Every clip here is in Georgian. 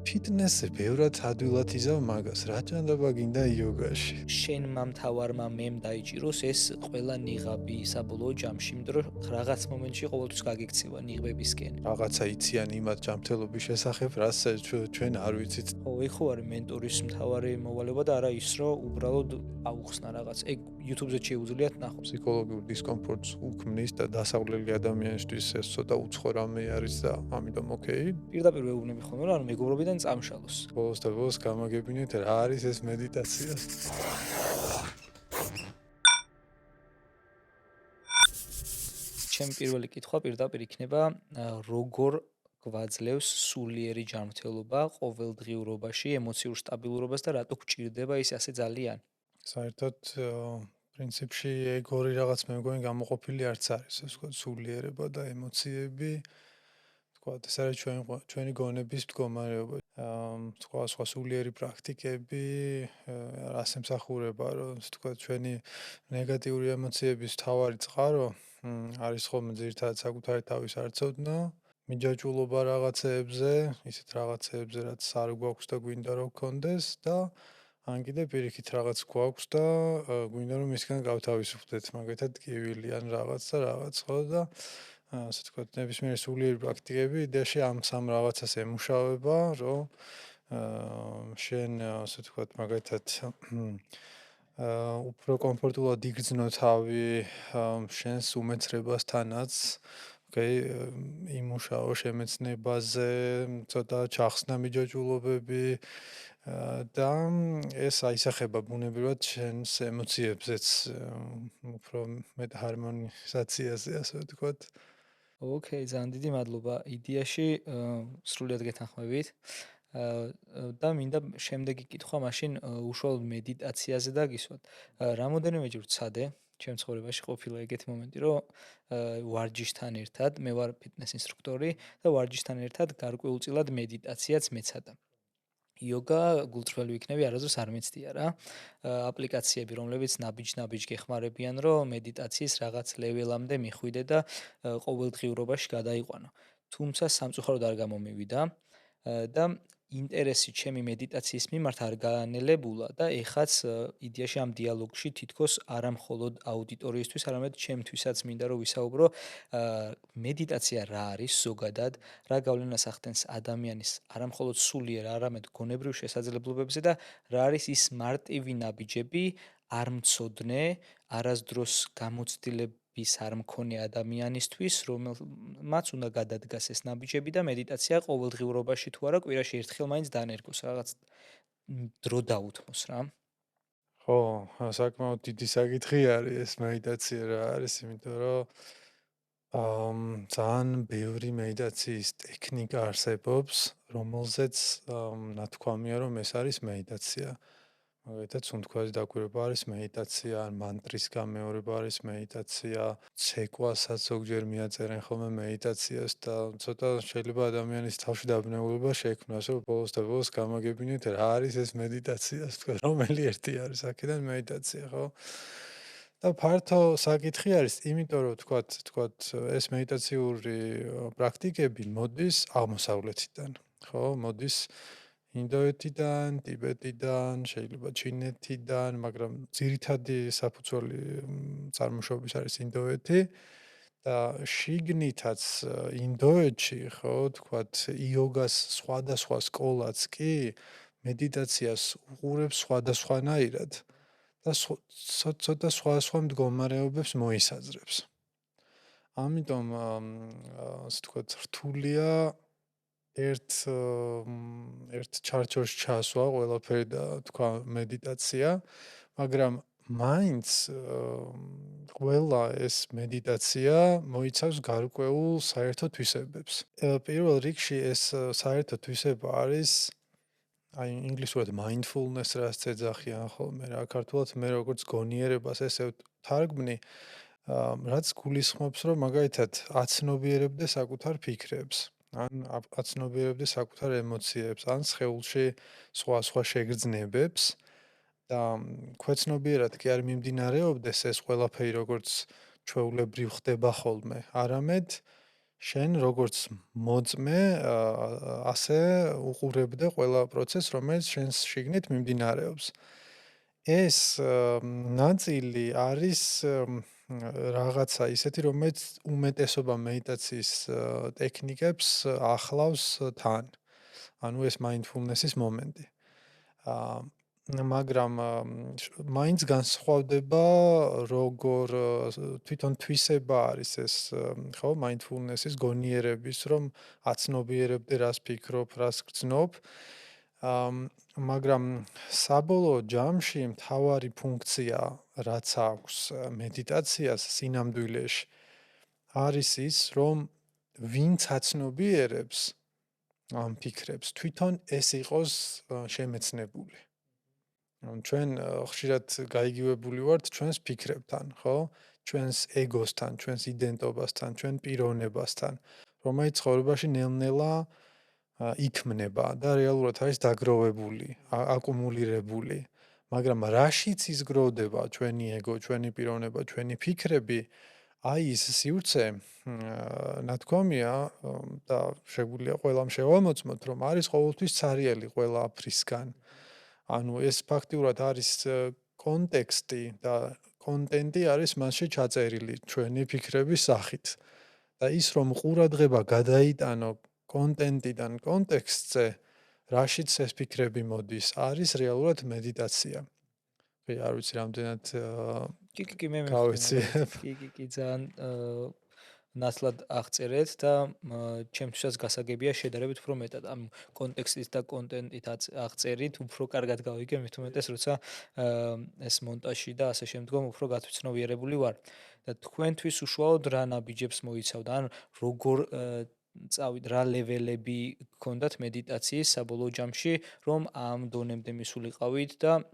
ფიტნესზე ბევრად ადვილად იზავ მაგას, რა ჭანდაბა გინდა იოგაში? შენმა მთავარმა მემ დაიჭიროს ეს ყველა ნიღაბი საბოლოო ჯამში, იმიტომ რომ რაღაც მომენტში ყოველთვის გაგიქცევა ნიღბებისკენ. რაღაცა იციან იმათ ჯანმრთელობის შესახებ, რასაც ჩვენ არ ვიცით. ხო, ეგ ხო არის მენტორის მთავარი მოვალეობა და არა ის, რომ უბრალოდ აუხსნა რაღაც. ეგ YouTube-ზე შეუძლიათ ნახო. ფსიქოლოგიურ დისკომფორტს უქმნის და დასავლელი ადამიანისთვის ეს ცოტა უცხო რამე არის და ამიტომ ოკეი. პირდაპირ ვეუბნები ხოლმე, რომ ანუ მეგობრობიდან წამშალოს. ბოლოს და ბოლოს გამაგებინეთ რა არის ეს მედიტაცია. ჩემი პირველი კითხვა პირდაპირ იქნება, როგორ გვაძლევს სულიერი ჯანმრთელობა ყოველდღიურობაში ემოციურ სტაბილურობას და რატო გვჭირდება ის ასე ძალიან? საერთოდ პრინციპში ეგ ორი რაღაც მე მგონი გამოყოფილი არც არის, ასე ვთქვათ, სულიერება და ემოციები. ვთქვათ, ეს არის ჩვენი გონების მდგომარეობა. სხვა სულიერი პრაქტიკები რას ემსახურება, რომ ასე ვთქვათ, ჩვენი ნეგატიური ემოციების მთავარი წყარო არის ხოლმე ძირითადად საკუთარი თავის არცოდნა, მიჯაჭვულობა რაღაცეებზე, ისეთ რაღაცეებზე, რაც არ გვაქვს და გვინდა რომ გქონდეს და ან კიდე პირიქით რაღაც გვაქვს და გვინდა რომ ისგან გავთავისუფლდეთ, მაგალითად ტკივილი ან რაღაც და რაღაც, ხო და ასე ვთქვათ, ნებისმიერი სულიერი პრაქტიკები იდეაში ამ სამ რაღაცას ემუშავება, რომ შენ ასე ვთქვათ, მაგალითად უფრო კომფორტულად იგრძნო თავი შენს უმეცრებასთანაც, ოკეი, იმუშაო შემეცნებაზე, ცოტა ჩახსნა მიჯაჭვულობები და ეს აისახება ბუნებრივად შენს ემოციებზეც უფრო მეტ ჰარმონიზაციაზე, ასე ვთქვათ. ოკეი, ძალიან დიდი მადლობა. იდეაში სრულიად გეთანხმებით. და მინდა შემდეგი კითხვა მაშინ უშუალოდ მედიტაციაზე დაგისვათ. რამოდენიმეჯერ ვცადე ჩემ ცხოვრებაში ყოფილა ეგეთი მომენტი, რომ ვარჯიშთან ერთად მე ვარ ფიტნეს ინსტრუქტორი და ვარჯიშთან ერთად გარკვეულწილად მედიტაციაც მეცადა. იოგა გულწრფელი ვიქნები, არასდროს არ მეცდია რა. აპლიკაციები, რომლებიც ნაბიჯ-ნაბიჯ გეხმარებიან, რომ მედიტაციის რაღაც ლეველამდე მიხვიდე და ყოველდღიურობაში გადაიყვანო. თუმცა სამწუხაროდ არ გამომივიდა და ინტერესი ჩემი მედიტაციის მიმართ არ გაანელებულა და ეხაც იდეაში ამ დიალოგში თითქოს არა მხოლოდ აუდიტორიისთვის, არამედ ჩემთვისაც მინდა რომ ვისაუბრო, მედიტაცია რა არის ზოგადად, რა გავლენას ახდენს ადამიანის არა მხოლოდ სულიერ, არამედ გონებრივ შესაძლებლობებზე და რა არის ის მარტივი ნაბიჯები, არ მცოდნე, არასდროს გამოცდილების არ მქონე ადამიანისთვის, რომელმაც უნდა გადადგას ეს ნაბიჯები და მედიტაცია ყოველდღიურობაში თუ არა კვირაში ერთხელ მაინც დანერგოს, რაღაც დრო დაუთმოს რა. ხო, საკმაოდ დიდი საკითხი არის ეს მედიტაცია რა არის, იმიტომ რომ ძალიან ბევრი მედიტაციის ტექნიკა არსებობს, რომელზეც ნათქვამია, რომ ეს არის მედიტაცია. მაგალითად, სუნთქვაზე დაკვირვება არის მედიტაცია, ან მანტრის გამეორება არის მედიტაცია, ცეკვასაც ზოგჯერ მიაწერენ ხოლმე მედიტაციას და ცოტა შეიძლება ადამიანის თავში დაბნეულება შექმნას, რომ ბოლოს და ბოლოს გამაგებინეთ რა არის ეს მედიტაცია, ასე ვთქვათ, რომელი ერთი არის აქედან მედიტაცია, ხო? და ფართო საკითხი არის, იმიტომ რომ ვთქვათ, ეს მედიტაციური პრაქტიკები მოდის აღმოსავლეთიდან, ხო? მოდის ინდოეთიდან, ტიბეტიდან, შეიძლება ჩინეთიდან, მაგრამ ძირითადი საფუძველი წარმოშობის არის ინდოეთი და შიგნითაც ინდოეთში, ხო, თქვათ, იოგას სხვადასხვა სკოლაც კი მედიტაციას უყურებს სხვადასხვანაირად და ცოტა სხვადასხვა მდგომარეობებს მოისაზრებს. ამიტომ ასე ვთქვათ, რთულია ერთ ჩარჩოშ ჩასვა ყველაფერი და თქვა მედიტაცია, მაგრამ მაინც ყველა ეს მედიტაცია მოიცავს გარკვეულ საერთო თვისებებს. პირველ რიგში ეს საერთო თვისება არის აი ინგლისურად mindfulness რაც ეძახიან ხოლმე რა, ქართულად მე როგორც გონიერებას ესე ვთარგმნი, რაც გულისხმობს, რომ მაგალითად აცნობიერებდე საკუთარ ფიქრებს. ან აცნობიერებდე საკუთარ ემოციებს, ან სხეულში სხვა შეგრძნებებს და ქვეცნობიერად კი არ მიმდინარეობდეს ეს ყველაფერი როგორც ჩვეულებრივ ხდება ხოლმე, არამედ შენ როგორც მოწმე, ასე უყურებდე ყველა პროცესს, რომელიც შენს შიგნით მიმდინარეობს. ეს ნაწილი არის რაღაცა ისეთი, რომელიც უმეტესობა მედიტაციის ტექნიკებს ახლავს თან. ანუ ეს mindfulness-ის მომენტი. აა მაგრამ მაინც განსხვავდება როგორ თვითონ თვისება არის ეს ხო mindfulness-ის გონიერების რომ აცნობიერებდე რას ფიქრობ, რას გრძნობ. მაგრამ საბოლოო ჯამში მთავარი ფუნქცია რაც აქვს მედიტაციას სინამდვილეში არის ის რომ ვინც აცნობიერებს ამ ფიქრებს თვითონ ეს იყოს შემეცნებული. ჩვენ ხშირად გაიგივებული ვართ ჩვენს ფიქრებთან, ხო? ჩვენს ეგოსთან, ჩვენს იდენტობასთან, ჩვენ პიროვნებასთან, რომელიც ცხოვრებაში ნელ-ნელა იქმნება და რეალურად არის დაგროვებული, აკუმულირებული. მაგრამ რაშიც ის გროვდება ჩვენი ეგო, ჩვენი პიროვნება, ჩვენი ფიქრები, აი ის სივრცე, ნათქვამია და შეგვიძლია ყველამ შევამოწმოთ, რომ არის ყოველთვის ცარიელი ყველა აფრისგან. ანუ ეს ფაქტიურად არის კონტექსტი და კონტენტი არის მასში ჩაწერილი ჩვენი ფიქრების სახით. და ის რომ ყურადღება გადაიტანო კონტენტიდან კონტექსტზე, რაშიც ეს ფიქრები მოდის, არის რეალურად მედიტაცია. კი, არ ვიცი რამდენად კი, მე მივხვდი გავეცი. მაგალითად. კი, ძალიან ნაცვლად აღწერეთ და ჩემთვისაც გასაგებია შედარებით უფრო მეტად ამ კონტექსტით და კონტენტით აღწერით, უფრო კარგად გავიგე, მით უმეტეს როცა ეს მონტაჟი და ასე შემდგომ უფრო გათვითცნობიერებული ვარ. და თქვენთვის უშუალოდ რა ნაბიჯებს მოიცავდა, ან როგორ წავით, რა ლეველები გქონდათ მედიტაციის საბოლოო ჯამში, რომ ამ დონემდე მისულიყავით და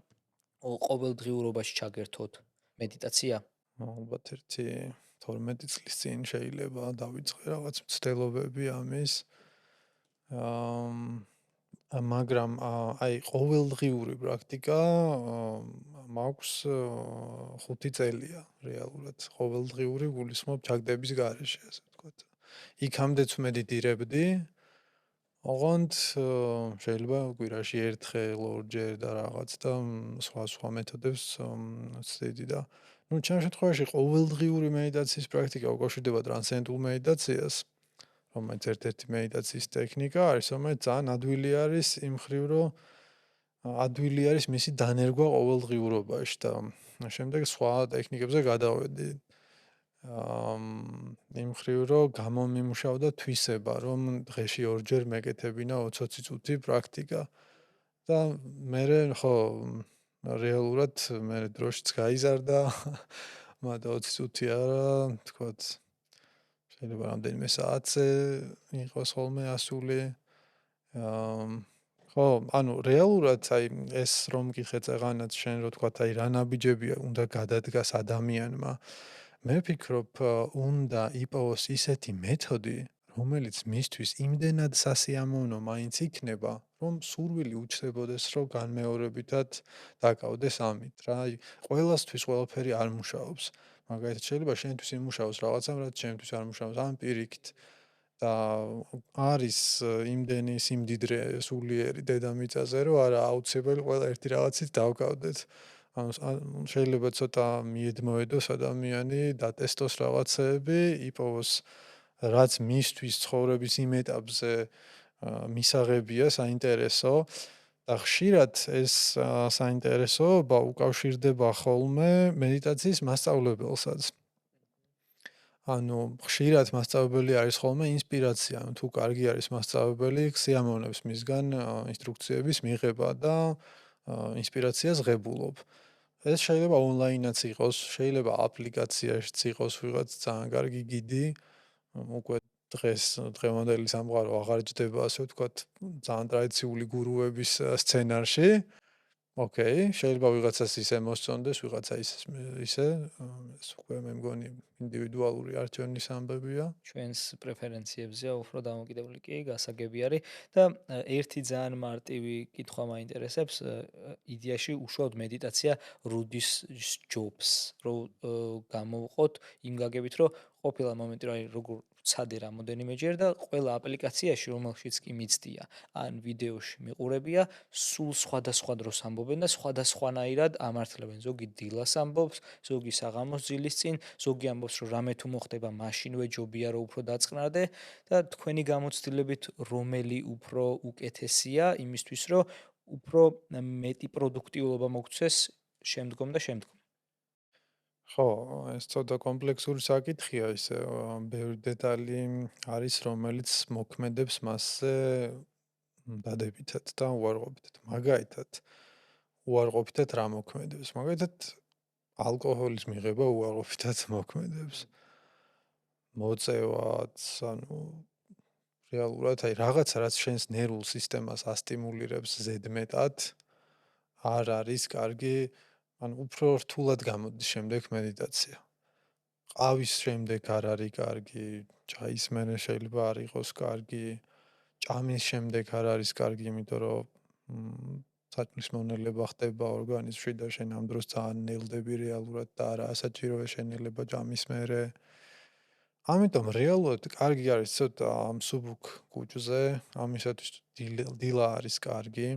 ყოველდღიურობაში ჩაგერთოთ მედიტაცია? ალბათ ერთი 12 წლის წინ შეიძლება დავიწყე რაღაც მცდელობები ამის. მაგრამ აი ყოველდღიური პრაქტიკა მაქვს 5 წელია რეალურად. ყოველდღიური გულისხმობ ჩაგდების გარეშე, ასე ვთქვათ. იქამდეც მედიტირებდი. ოღონდ შეიძლება კვირაში ერთხელ, ორჯერ და რაღაც და სხვა მეთოდებს ვცდიდი და ну, ჩემ შემთხვევაში ყოველდღიური მედიტაციის პრაქტიკა უკავშირდება ტრანსცენდენტულ მედიტაციას, რომელიც ერთ-ერთი მედიტაციის ტექნიკა არის, რომელიც ძალიან ადვილი არის იმ მხრივ, რომ ადვილი არის მისი დანერგვა ყოველდღიურობაში და შემდეგ სხვა ტექნიკებზე გადავედი. იმ მხრივ, რომ გამომიმუშავდა თვისება, რომ დღეში ორჯერ მეკეთებინა 20 წუთი პრაქტიკა და მერე ხო რეალურად მე დროშიც გაიზარდა, მაგრამ 20 წუთი არა, თქვათ შეიძლება რამდენიმე საათზე იყოს ხოლმე ასული. ხო, ანუ რეალურად აი ეს რომ გიხეთ წეღანაც შენ რო თქვათ აი რა ნაბიჯებია უნდა გადადგას ადამიანმა. მე ვფიქრობ, უნდა იპოვოს ისეთი მეთოდი, რომელიც მისთვის იმდენად სასიამოვნო მაინც იქნება, რომ სურვილი უჩნდებოდეს, რომ განმეორებითად დაკავდეს ამით რა. აი ყველასთვის ყველაფერი არ მუშაობს. მაგალითად შეიძლება შენთვის იმუშაოს რაღაცამ, რაც შენთვის არ მუშაობს. ამ პირიქით და არის იმდენი სიმდიდრე სულიერი დედამიწაზე, რომ არა აუცილებელი ყველა ერთი რაღაცით დავკავდეთ. ანუ შეიძლება ცოტა მიედმოედოს ადამიანი, დატესტოს რაღაცეები, იპოვოს რაც მისთვის ცხოვრების იმ ეტაპზე მისაღებია, საინტერესო და ხშირად ეს საინტერესოობა უკავშირდება ხოლმე მედიტაციის მასწავლებელსაც. ანუ ხშირად მასწავლებელი არის ხოლმე ინსპირაცია, ანუ თუ კარგი არის მასწავლებელი, სიამოვნებს მისგან ინსტრუქციების მიღება და ინსპირაციას ღებულობ. ეს შეიძლება ონლაინაც იყოს, შეიძლება აპლიკაციაშიც იყოს ვიღაც ძალიან კარგი გიდი, უკვე დღევანდელი სამყარო აღარ ჯდება, ასე ვთქვათ, ძალიან ტრადიციული გურუების სცენარში. ოკეი, შეიძლება ვიღაცას ისე მოსწონდეს, ვიღაცა ისე, ეს უკვე მე მგონი ინდივიდუალური არჩევნის ამბებია. ჩვენს პრეფერენციებზეა უფრო დამოკიდებული. კი, გასაგები არის და ერთი ძალიან მარტივი კითხვა მაინტერესებს, იდეაში უშუალოდ მედიტაცია როდის ჯობს, რომ გამოვყოთ იმ გაგებით, რომ ყოფილი მომენტი, რომ აი როგორ ვცადე რამოდენიმეჯერ და ყველა აპლიკაციაში, რომელშიც კი მიცდია, ან ვიდეოში მიყურებია, სულ სხვადასხვა დროს ამბობენ და სხვადასხვანაირად ამართლებენ. ზოგი დილას ამბობს, ზოგი საღამოს ძილის წინ, ზოგი ამბობს, რომ რამე თუ მოხდება, მაშინვე ჯობია რომ უფრო დაწყნარდე და თქვენი გამოცდილებით რომელი უფრო უკეთესია იმისთვის, რომ უფრო მეტი პროდუქტიულობა მოგცეს შემდგომ და შემდგომ. ხო, ეს ცოტა კომპლექსური საკითხია ისე, ბევრი დეტალი არის, რომელიც მოქმედებს მასზე დადებითად და უარყოფითად. მაგალითად, უარყოფითად რა მოქმედებს? მაგალითად, ალკოჰოლის მიღება უარყოფითად მოქმედებს. მოწევაც, ანუ რეალურად აი რაღაცა რაც შენს ნერვულ სისტემას ასტიმულირებს ზედმეტად არ არის კარგი, ანუ უფრო რთულად გამოდის შემდეგ მედიტაცია. ყავის შემდეგ არ არის კარგი, ჩაის მერე შეიძლება არ იყოს კარგი, ჭამის შემდეგ არ არის კარგი, იმიტომ რომ საჭმლის მონელება ხდება ორგანიზმში და შენ ამ დროს ძალიან ნელდები რეალურად და არაა საჭირო შენელება ჭამის მერე. ამიტომ რეალურად კარგი არის ცოტა ამ სუბუქ კუჭზე, ამისათვის დილა არის კარგი.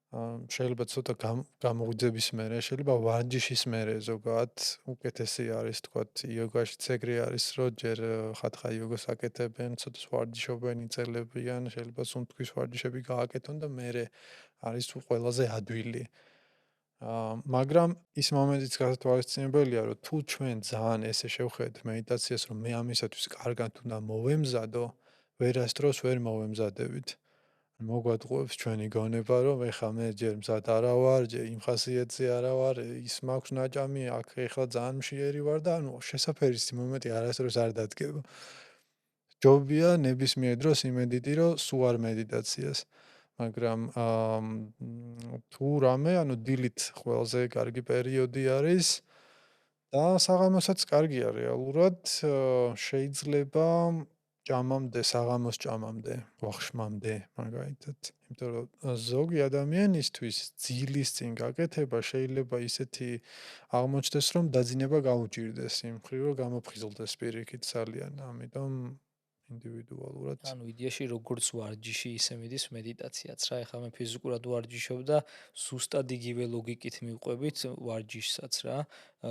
შეიძლება ცოტა გამოღვიძების მერე, შეიძლება ვარჯიშის მერე ზოგადად უკეთესი არის, თქვათ, იოგაშიც ეგრე არის, რომ ჯერ ხათხა იოგას აკეთებენ, ცოტა ვარჯიშობენ, იწელებიან, შეიძლება სუნთქვის ვარჯიშები გააკეთონ და მერე არის ყველაზე ადვილი. მაგრამ ის მომენტიც გასათვალისწინებელია, რომ თუ ჩვენ ძალიან ესე შევხედეთ მედიტაციას, რომ მე ამისათვის კარგად უნდა მოვემზადო, ვერასდროს ვერ მოვემზადებით. მოგვატყუებს ჩვენი გონება, რომ ეხლა მე ჯერ მზად არა ვარ, ჯერ იმ ხასიათზე არა ვარ, ის მაქვს ნაჭამი, აქ ეხლა ძალიან მშიერი ვარ და ანუ შესაფერისი მომენტი არასდროს არ დადგება. ჯობია ნებისმიერ დროს იმედიტირო სულ არ მედიტაციას. მაგრამ თუ რამე, ანუ დილით ყველაზე კარგი პერიოდი არის და საღამოსაც კარგია რეალურად, შეიძლება ჭამამდე, საღამოს ჭამამდე, ვახშმამდე, მაგალითად. იმიტომ რომ ზოგი ადამიანისთვის ძილის წინ გაკეთება შეიძლება ისეთი აღმოჩნდეს, რომ დაძინება გაუჭირდეს იმ მხრივ, რომ გამოფხიზლდეს პირიქით ძალიან. ამიტომ ინდივიდუალურად. ანუ იდეაში როგორც ვარჯიში, ისე მიდის მედიტაციაც რა. ეხლა მე ფიზიკურად ვარჯიშობ და ზუსტად იგივე ლოგიკით მივყვებით ვარჯიშსაც რა.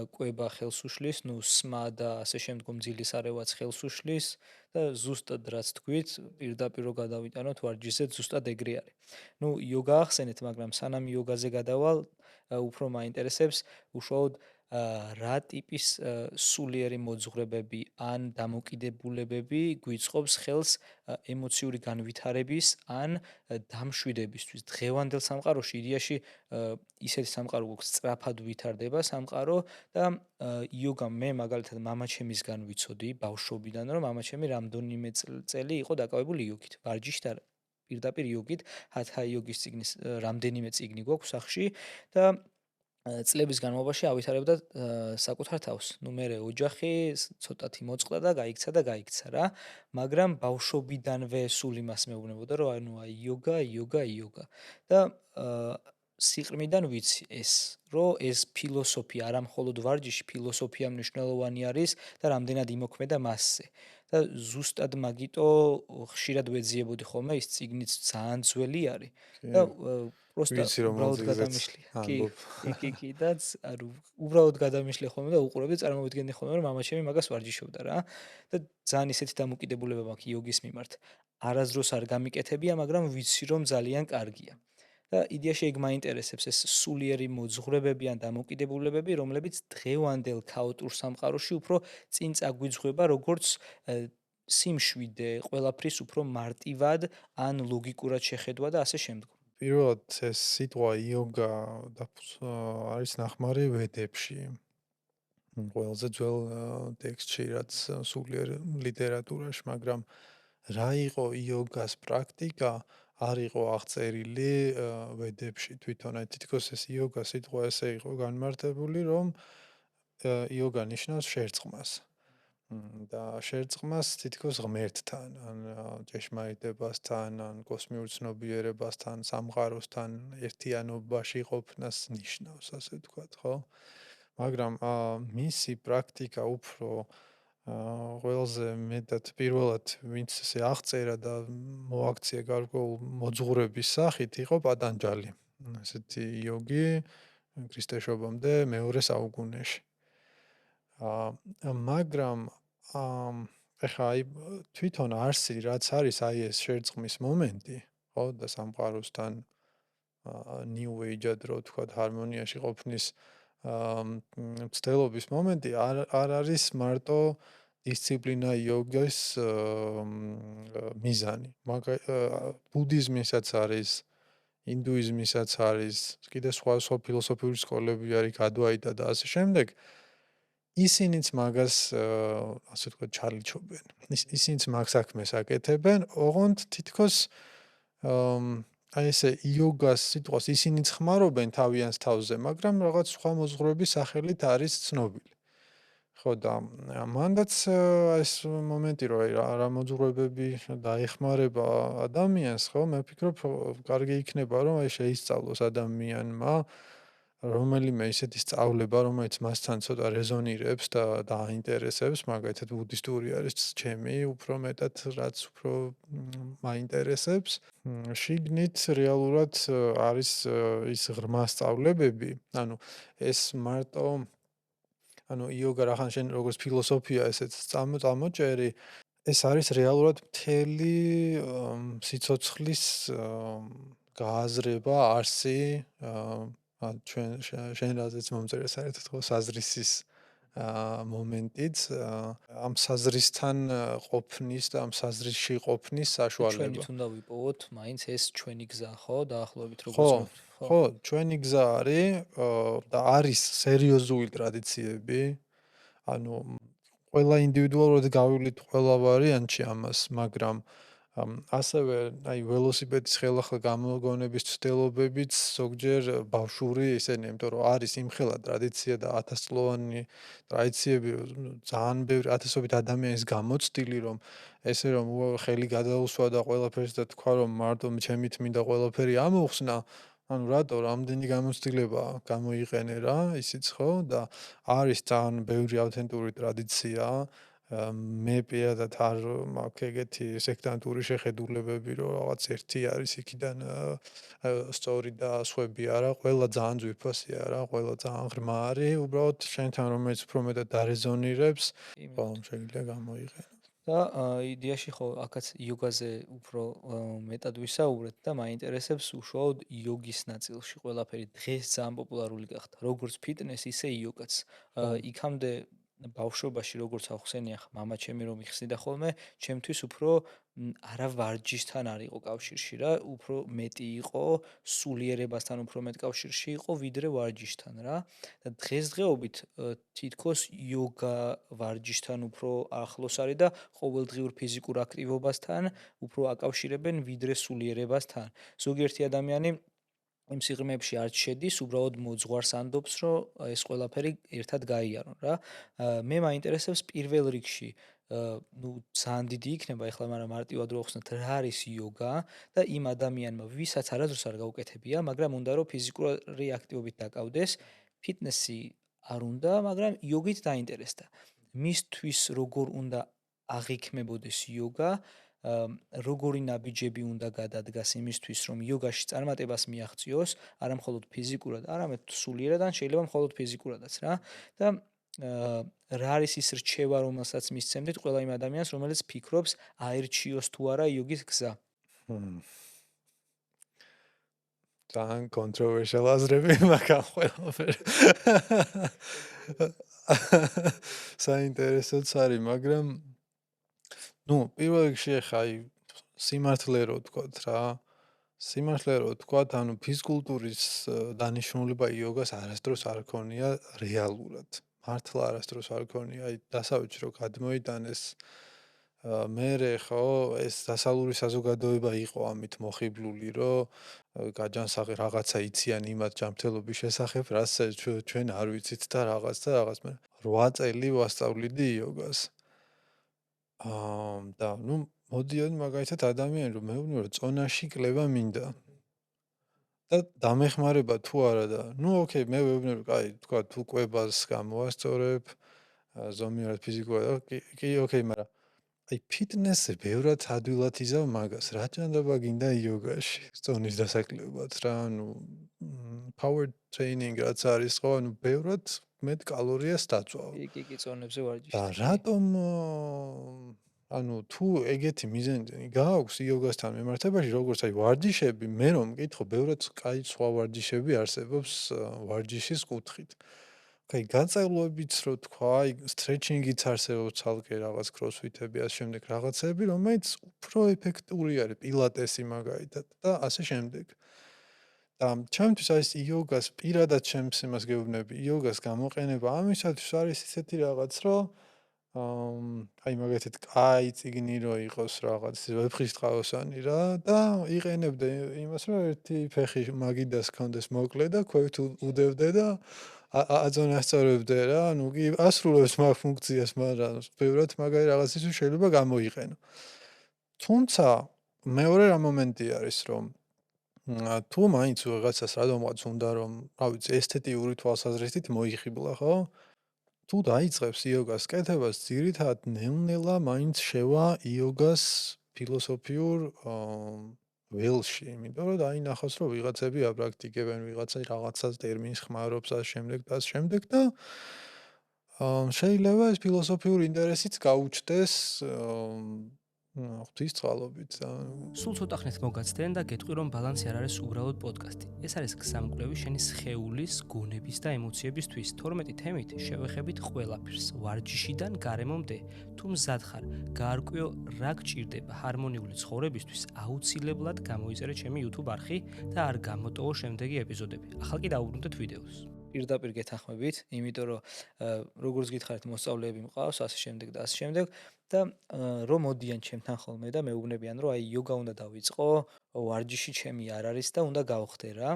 კვება ხელს უშლის, ნუ სმა და ასე შემდგომ ძილის არევაც ხელს უშლის და ზუსტად რაც თქვით, პირდაპირ რო გადავიტანოთ ვარჯიშზე, ზუსტად ეგრე არის. ნუ იოგა ახსენეთ, მაგრამ სანამ იოგაზე გადავალ, უფრო მაინტერესებს უშუალოდ რა ტიპის სულიერი მოძღვრებები ან დამოკიდებულებები გვიწყობს ხელს ემოციური განვითარების ან დამშვიდებისთვის. დღევანდელ სამყაროში იდეაში ისეთი სამყარო გვაქვს, სწრაფად ვითარდება სამყარო და იოგა მე მაგალითად მამაჩემისგან ვიცოდი ბავშვობიდან, რომ მამაჩემი რამდენიმე წელი იყო დაკავებული იოგით. ვარჯიშით არა, პირდაპირ იოგით, ჰათა იოგის წიგნის რამდენიმე წიგნი გვაქვს სახში და წლების განმავლობაში ავითარებდა საკუთარ თავს. ნუ მერე ოჯახი ცოტათი მოწყდა და გაიქცა რა. მაგრამ ბავშვობიდანვე სულ იმას მეუბნებოდა, რომ ანუ აი იოგა და სიყრმიდან ვიცი ეს, რომ ეს ფილოსოფია არა მხოლოდ ვარჯიში, ფილოსოფია მნიშვნელოვანი არის და რამდენად იმოქმედა მასზე. და ზუსტად მაგიტო ხშირად ვეძიებოდი ხოლმე, ის წიგნიც ძალიან ძველი არის და პროსტა ვიცი რომ უბრალოდ მოძიგზეც გადამიშლი. ამბობ. კი და ანუ უბრალოდ გადამიშლე ხოლმე და უყურებდი, წარმოვიდგენდი ხოლმე, რომ მამაჩემი მაგას ვარჯიშობდა რა. და ძალიან ისეთი დამოკიდებულება მაქვს იოგის მიმართ. არასდროს არ გამიკეთებია, მაგრამ ვიცი რომ ძალიან კარგია. და იდეაში ეგ მაინტერესებს ეს სულიერი მოძღვრებები ან დამოკიდებულებები, რომლებიც დღევანდელ ქაოტურ სამყაროში უფრო წინ წაგვიძღვება, როგორც სიმშვიდე, ყველაფრის უფრო მარტივად ან ლოგიკურად შეხედვა და ასე შემდგომ. პირველად ეს სიტყვა იოგა არის ნახმარი ვედებში. ყველაზე ძველ ტექსტში, რაც სულიერ ლიტერატურაში, მაგრამ რა იყო იოგას პრაქტიკა, არ იყო აღწერილი ვედებში თვითონ. აი თითქოს ეს იოგა სიტყვა ესე იყო განმარტებული, რომ იოგა ნიშნავს შერწყმას. და შერწყმას თითქოს ღმერთთან, ან ჭეშმარიტებასთან, ან კოსმიურ ცნობიერებასთან, სამყაროსთან ერთიანობაში ყოფნას ნიშნავს, ასე ვთქვათ, ხო? მაგრამ მისი პრაქტიკა უფრო ყველაზე მეტად პირველად ვინც ესე აღწერა და მოაქცია გარკვეულ მოძღვრების სახით იყო პატანჯალი. ესეთი იოგი ქრისტეშობამდე მეორე საუკუნეში. მაგრამ ეხლა აი თვითონ არსი რაც არის აი ეს შერწყმის მომენტი, ხო და სამყაროსთან new age-ად რო ვთქვათ ჰარმონიაში ყოფნის მცდელობის მომენტი არ არის მარტო დისციპლინა იოგას მიზანი. ბუდიზმისაც არის, ინდუიზმისაც არის, კიდე სხვა ფილოსოფიური სკოლები არის, ადვაიტა და ასე შემდეგ. ისინიც მაგას ასე ვთქვათ ჩარლიჩობენ. ისინიც მაგ საქმეს აკეთებენ, ოღონდ თითქოს აი ესე იოგას სიტყვას ისინიც ხმარობენ თავიანთ თავზე, მაგრამ რაღაც სხვა მოძღვრების სახელით არის ცნობილი. ხო და მანდაც ეს მომენტი რომ აი რა მოძღვრებები დაეხმარება ადამიანს, ხო, მე ვფიქრობ კარგი იქნება რომ აი შეისწავლოს ადამიანმა რომელიმე ისეთი სწავლება, რომელიც მასთან ცოტა რეზონირებს და დააინტერესებს, მაგალითად ბუდისტური არის ჩემი, უფრო მეტად რაც უფრო მაინტერესებს. შიგნით რეალურად არის ის ღრმა სწავლებები, ანუ ეს მარტო იოგა რახან შენ როგორც ფილოსოფია ესეც წამოჭერი, ეს არის რეალურად მთელი სიცოცხლის გააზრება, არსი, ჩვენ შენ რაზეც მომწერე საერთოდ ხო საზრისის მომენტიც, ამ საზრისთან ყოფნის და ამ საზრისში ყოფნის ჩვენით საშუალება. უნდა ვიპოვოთ მაინც ეს ჩვენი გზა, ხო? დაახლოებით როგორც ხო, მოვთვლი, ხო? ხო, ჩვენი გზა არის და არის სერიოზული ტრადიციები. ანუ ყველა ინდივიდუალურად გავივლით ყველა ვარიანტში ამას, მაგრამ ასევე აი ველოსიპედის ხელახლა გამოგონების ცდელობებიც ზოგჯერ ბავშვური ისენია, იმიტომ რომ არის იმხელა ტრადიცია და ათასწლოვანი ტრადიციები ძალიან ბევრი ათასობით ადამიანის გამოცდილი, რომ ესე რომ ხელი გადაუსვა და ყველაფერს და თქვა რომ მარტო ჩემით მინდა ყველაფერი ამოვხსნა, ანუ რატო რამდენი გამოცდილება გამოიყენე რა, ისიც ხო და არის ძალიან ბევრი ავთენტური ტრადიცია. მე პირადად არ მაქვს ეგეთი სექტანტური შეხედულებები, რომ რაღაც ერთი არის იქიდან სწორი და სხვები არა, ყველა ძალიან ძვირფასია რა, ყველა ძალიან ღრმა არის, უბრალოდ შენთან რომელიც უფრო მეტად დარეზონირებს, ხო, შეიძლება გამოიყენო. და იდეაში ხო აქაც იოგაზე უფრო მეტად ვისაუბრეთ და მაინტერესებს უშუალოდ იოგის ნაწილში ყველაფერი დღეს ძალიან პოპულარული გახდა. როგორც ფიტნესი, ისე იოგაც. ხო. იქამდე ბავშვობაში როგორც ახსენია ხა მამა ჩემი რომ იხსნიდა ხოლმე, ჩემთვის უფრო არა ვარჯიშთან არ იყო კავშირში რა, უფრო მეტი იყო სულიერებასთან უფრო მეტ კავშირში იყო ვიდრე ვარჯიშთან რა. და დღესდღეობით თითქოს იოგა ვარჯიშთან უფრო ახლოს არის და ყოველდღიურ ფიზიკურ აქტივობასთან უფრო აკავშირებენ ვიდრე სულიერებასთან. ზოგიერთი ადამიანი იმ სიღრმეებში არ შედის, უბრალოდ მოძღვარს ანდობს, რომ ეს ყველაფერი ერთად გაიარონ რა. მე მაინტერესებს პირველ რიგში ნუ ძალიან დიდი იქნება ეხლა მაგრამ მარტივად რო ხსნათ რა არის იოგა და იმ ადამიანმა ვისაც არასდროს არ გაუკეთებია, მაგრამ უნდა რომ ფიზიკური აქტივობით დაკავდეს, ფიტნესი არ უნდა, მაგრამ იოგით დაინტერესდა. მისთვის როგორ უნდა აღიქმებოდეს იოგა, როგორი ნაბიჯები უნდა გადადგას იმისთვის, რომ იოგაში წარმატებას მიაღწიოს, არა მხოლოდ ფიზიკურად, არამედ სულიერად ან შეიძლება მხოლოდ ფიზიკურადაც რა. და რა არის ის რჩევა, რომელსაც მისცემდით ყველა იმ ადამიანს, რომელიც ფიქრობს აერჩიოს თუ არა იოგის გზა? ძალიან კონტროვერსიალ აზრები მაგა ყველაფერი. საინტერესოც არის, მაგრამ ნუ პირველ რიგში ახლა აი სიმართლე რო ვთქვათ რა, სიმართლე რო ვთქვათ, ანუ ფიზკულტურის დანიშნულება იოგას არასდროს არ ქონია რეალურად. მართლა არასდროს არ ქონია, აი დასავლეთში რო გადმოიტანეს მერე ხო ეს დასავლური საზოგადოება იყო ამით მოხიბლული, რომ გაჯანსაღი რაღაცა იციან იმათ ჯანმრთელობის შესახებ, რაც ჩვენ არ ვიცით და რაღაც და რაღაც. მე 8 წელი ვასწავლიდი იოგას. და ნუ მოდიან მაგალითად ადამიანი რომ მეუბნები რომ წონაში კლება მინდა. და დამეხმარება თუ არა და ნუ ოკეი მე ვეუბნები, კაი, თქვა თუ კვებას გამოვასწორებ, ზომიერად ფიზიკურად კი ოკეი, მაგრამ აი ფიტნესზე ბევრად ადვილად იზავ მაგას. რა ჭანდობა გინდა იოგაში სწონის დასაკლებად რა, power training რაც არის ხო, ბევრად მეტ კალორიას დაწვავ. კი, წონებზე და ვარჯიშით, კი. რატომ თუ ეგეთი მიზანი გააქვს იოგასთან მიმართებაში, როგორც აი ვარჯიშები, მე რომ მკითხო, ბევრად კაი სხვა ვარჯიშები არსებობს ვარჯიშის კუთხით. კაი გაწევლობიც რო თქვა, აი სტრეჩინგიც არსებობს ცალკე რაღაც კროსფიტები, ასე შემდეგ რაღაცები, რომელიც უფრო ეფექტური არის, პილატესი მაგალითად და ასე შემდეგ. და ჩემთვის აი ეს იოგას პირადად ჩემს იმას გეუბნები, იოგას გამოყენება ამისათვის არის ისეთი რაღაც, რომ აი მაგათად კაი წიგნი რო იყოს რაღაც ვეფხისტყაოსანი რა და იყენებდე იმას, რომ ერთი ფეხი მაგიდას კონდეს მოკლე და ქვევით უდევდე და აწონასწორებდე რა, კი ასრულებს მაგ ფუნქციას, მაგრამ ბევრად მაგარი რაღაცისთვის შეიძლება გამოიყენო. თუმცა მეორე რა მომენტი არის, რომ თუ მაინც ვიღაცას რადგანაც უნდა რომ, რა ვიცი, ესთეტიური თვალსაზრისით მოიხიბლა, ხო? თუ დაიწყებს იოგას კეთებას, ძირითადად ნელ-ნელა მაინც შევა იოგას ფილოსოფიურ ველში, იმიტომ რომ დაინახოს, რომ ვიღაცები აპრაქტიკებენ, ვიღაცა რაღაცას ტერმინს ხმარობს ამ შემდეგ და ამ შემდეგ და შეიძლება ეს ფილოსოფიური ინტერესიც გაუჩნდეს ღვთისწყალობით. სულ ცოტა ხნით მოგაცდენ და გეტყვი რომ ბალანსი არ არის უბრალოდ პოდკასტი. ეს არის გზამკვლევი შენი სხეულის, გონების და ემოციებისთვის 12 თემით შევეხებით ყველაფერს, ვარჯიშიდან გარემომდე. თუ მზად ხარ, გაარკვიო რა გჭირდება ჰარმონიული ცხოვრებისთვის, აუცილებლად გამოიწერე ჩემი YouTube არხი და არ გამოტოვო შემდეგი ეპიზოდები. ახლა კი დაუბრუნდეთ ვიდეოს. პირდაპირ გეთანხმებით, იმიტომ რომ როგორც გითხარით, მოსწავლეები მყავს, ასე შემდეგ და ასე შემდეგ და რომ მოდიან ჩემთან ხოლმე და მეუბნებიან, რომ აი იოგა უნდა დავიწყო, ვარჯიში ჩემი არ არის და უნდა გავხდე რა.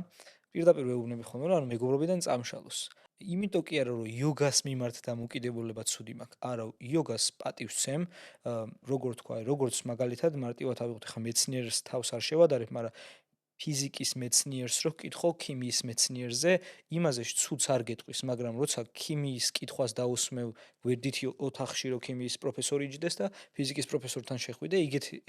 პირდაპირ მეუბნები ხოლმე, რომ ანუ მეგობრობიდან წამშალოს. იმიტომ კი არა, რომ იოგას მიმართ დამოკიდებულება ცუდი მაქვს. არა, იოგას პატივს ვცემ, როგორ თქვა, როგორც მაგალითად მარტივად ავიღოთ, ხა მეცნიერს თავს არ შევადარებ, მაგრამ ფიზიკის მეცნიერს რო ვკითხო ქიმიის მეცნიერზე, იმაზე ცუდს არ გეტყვის, მაგრამ როცა ქიმიის კითხვას დაусმევ გვერდითი ოთახში რო ქიმიის პროფესორი იჯდეს და ფიზიკის პროფესორთან შეხვიდე,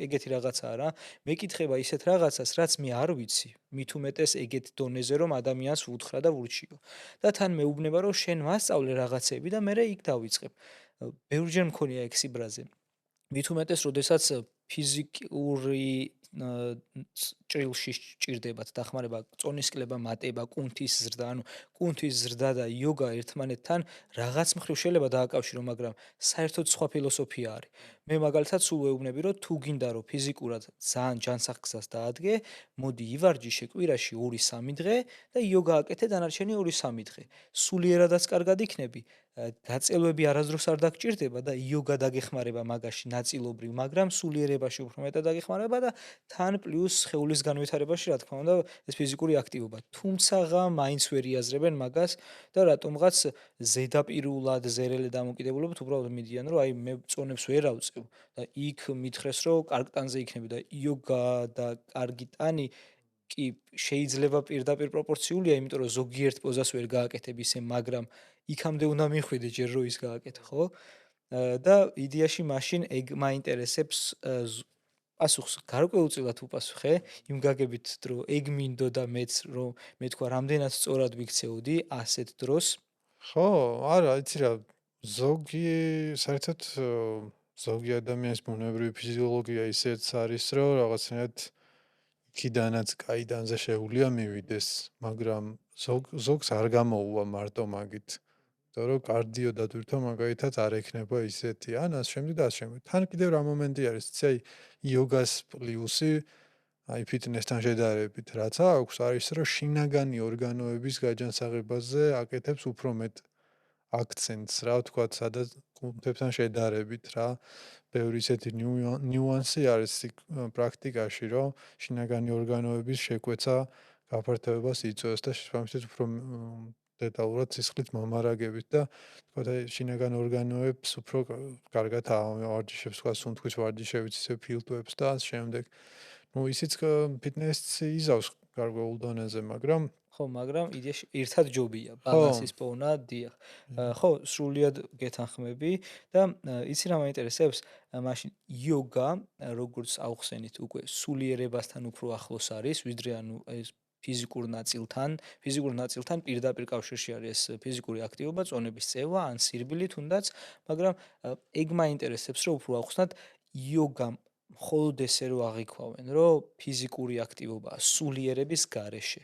ეგეთი რაღაცაა რა. მეკითხება ისეთ რაღაცას, რაც მე არ ვიცი, მით უმეტეს ეგეთ დონეზე, რომ ადამიანს ვუთხრა და ვურჩიო. და თან მეუბნება, რომ შენ მასწავლე რაღაცები და მე იქ დავიწყებ. ბევრჯერ მქონია ეგ სიბრაზე. მით უმეტეს, როდესაც ფიზიკური ჭრილში სჭირდებათ დახმარება, წონისკლება, მატება, კუნთის ზრდა, ანუ კუნთის ზრდა და იოგა ერთმანეთთან რაღაც მხრივ შეიძლება დააკავშირო, მაგრამ საერთოდ სხვა ფილოსოფია არის. მე მაგალითად სულ ვეუბნები, რომ თუ გინდა რომ ფიზიკურად ძალიან ჯანსაღ გზას დაადგე, მოდი ივარჯიშე კვირაში 2-3 დღე და იოგა აკეთე დანარჩენი 2-3 დღე. სულიერადაც კარგად იქნები. გაწელვები არასდროს არ დაგჭირდება და იოგა დაგეხმარება მაგაში ნაწილობრივ, მაგრამ სულიერებაში უფრო მეტად დაგეხმარება და თან პლუს სხეულის განვითარებაში, რა თქმა უნდა, ეს ფიზიკური აქტივობა. თუმცაღა მაინც ვერ იაზრებენ მაგას და რატომღაც ზედაპირულად ზერელე დამოკიდებულებით უბრალოდ მიდიან, რომ აი მე წონებს ვერ ავწევ და იქ მითხრეს, რომ კარგ ტანზე იქნები და იოგა და კარგი ტანი კი შეიძლება პირდაპირ პროპორციულია, იმიტომ რომ ზოგიერთ პოზას ვერ გააკეთებ ისე, მაგრამ იქამდე უნდა მიხვიდე ჯერ რომ ის გააკეთე, ხო? და იდეაში მაშინ ეგ მაინტერესებს პასუხს გარკვეულწილად უპასუხე, იმ გაგებით, რომ ეგ მინდოდა მეც, რომ მე თქვა რამდენად სწორად ვიქცეოდი ასეთ დროს. ხო, არა, იცი რა, საერთოდ ზოგი ადამიანის ბუნებრივი ფიზიოლოგია ისეც არის, რომ რაღაცნაირად იქიდანაც კაი დანზე შეუძლია მივიდეს, მაგრამ ზოგს არ გამოუვა მარტო მაგით. იმიტომ რომ კარდიო დატვირთვა მაგალითად არ ექნება ისეთი, ან ამ შემდეგ და ამ შემდეგ. თან კიდევ რა მომენტი არის, იცი, აი იოგას პლუსი აი ფიტნესთან შედარებით, რაც აქვს, არის რომ შინაგანი ორგანოების გაჯანსაღებაზე აკეთებს უფრო მეტ აქცენტს, რა ვთქვათ, სადაც კუნთებთან შედარებით რა. ბევრი ისეთი ნიუანსი არის პრაქტიკაში, რომ შინაგანი ორგანოების შეკვეცა გაფართოებას იწვევს და შესაბამისად უფრო დეტალურად სისხლით მომარაგებით და თქვათ აი შინაგან ორგანოებს უფრო კარგად ავარჯიშებს, თქვათ სუნთქვის ვარჯიშებიც ისე ფილტვებს და ამ შემდეგ. ისიც ფიტნესს იზავს გარკვეულ დონეზე, მაგრამ ხო, მაგრამ იდეაში ერთად ჯობია ბალანსის პოვნა, დიახ. ხო, სრულიად გეთანხმები და იცი რა მაინტერესებს? მაშინ იოგა, როგორც ავხსენით, უკვე სულიერებასთან უფრო ახლოს არის, ვიდრე ანუ ეს ფიზიკურ ნაწილთან პირდაპირ კავშირში არის ეს ფიზიკური აქტივობა, წონების წევა ან სირბილი თუნდაც, მაგრამ ეგ მაინტერესებს, რომ უფრო ავხსნათ იოგამ მხოლოდ ესე რომ აღიქვავენ, რომ ფიზიკური აქტივობაა სულიერების გარეშე.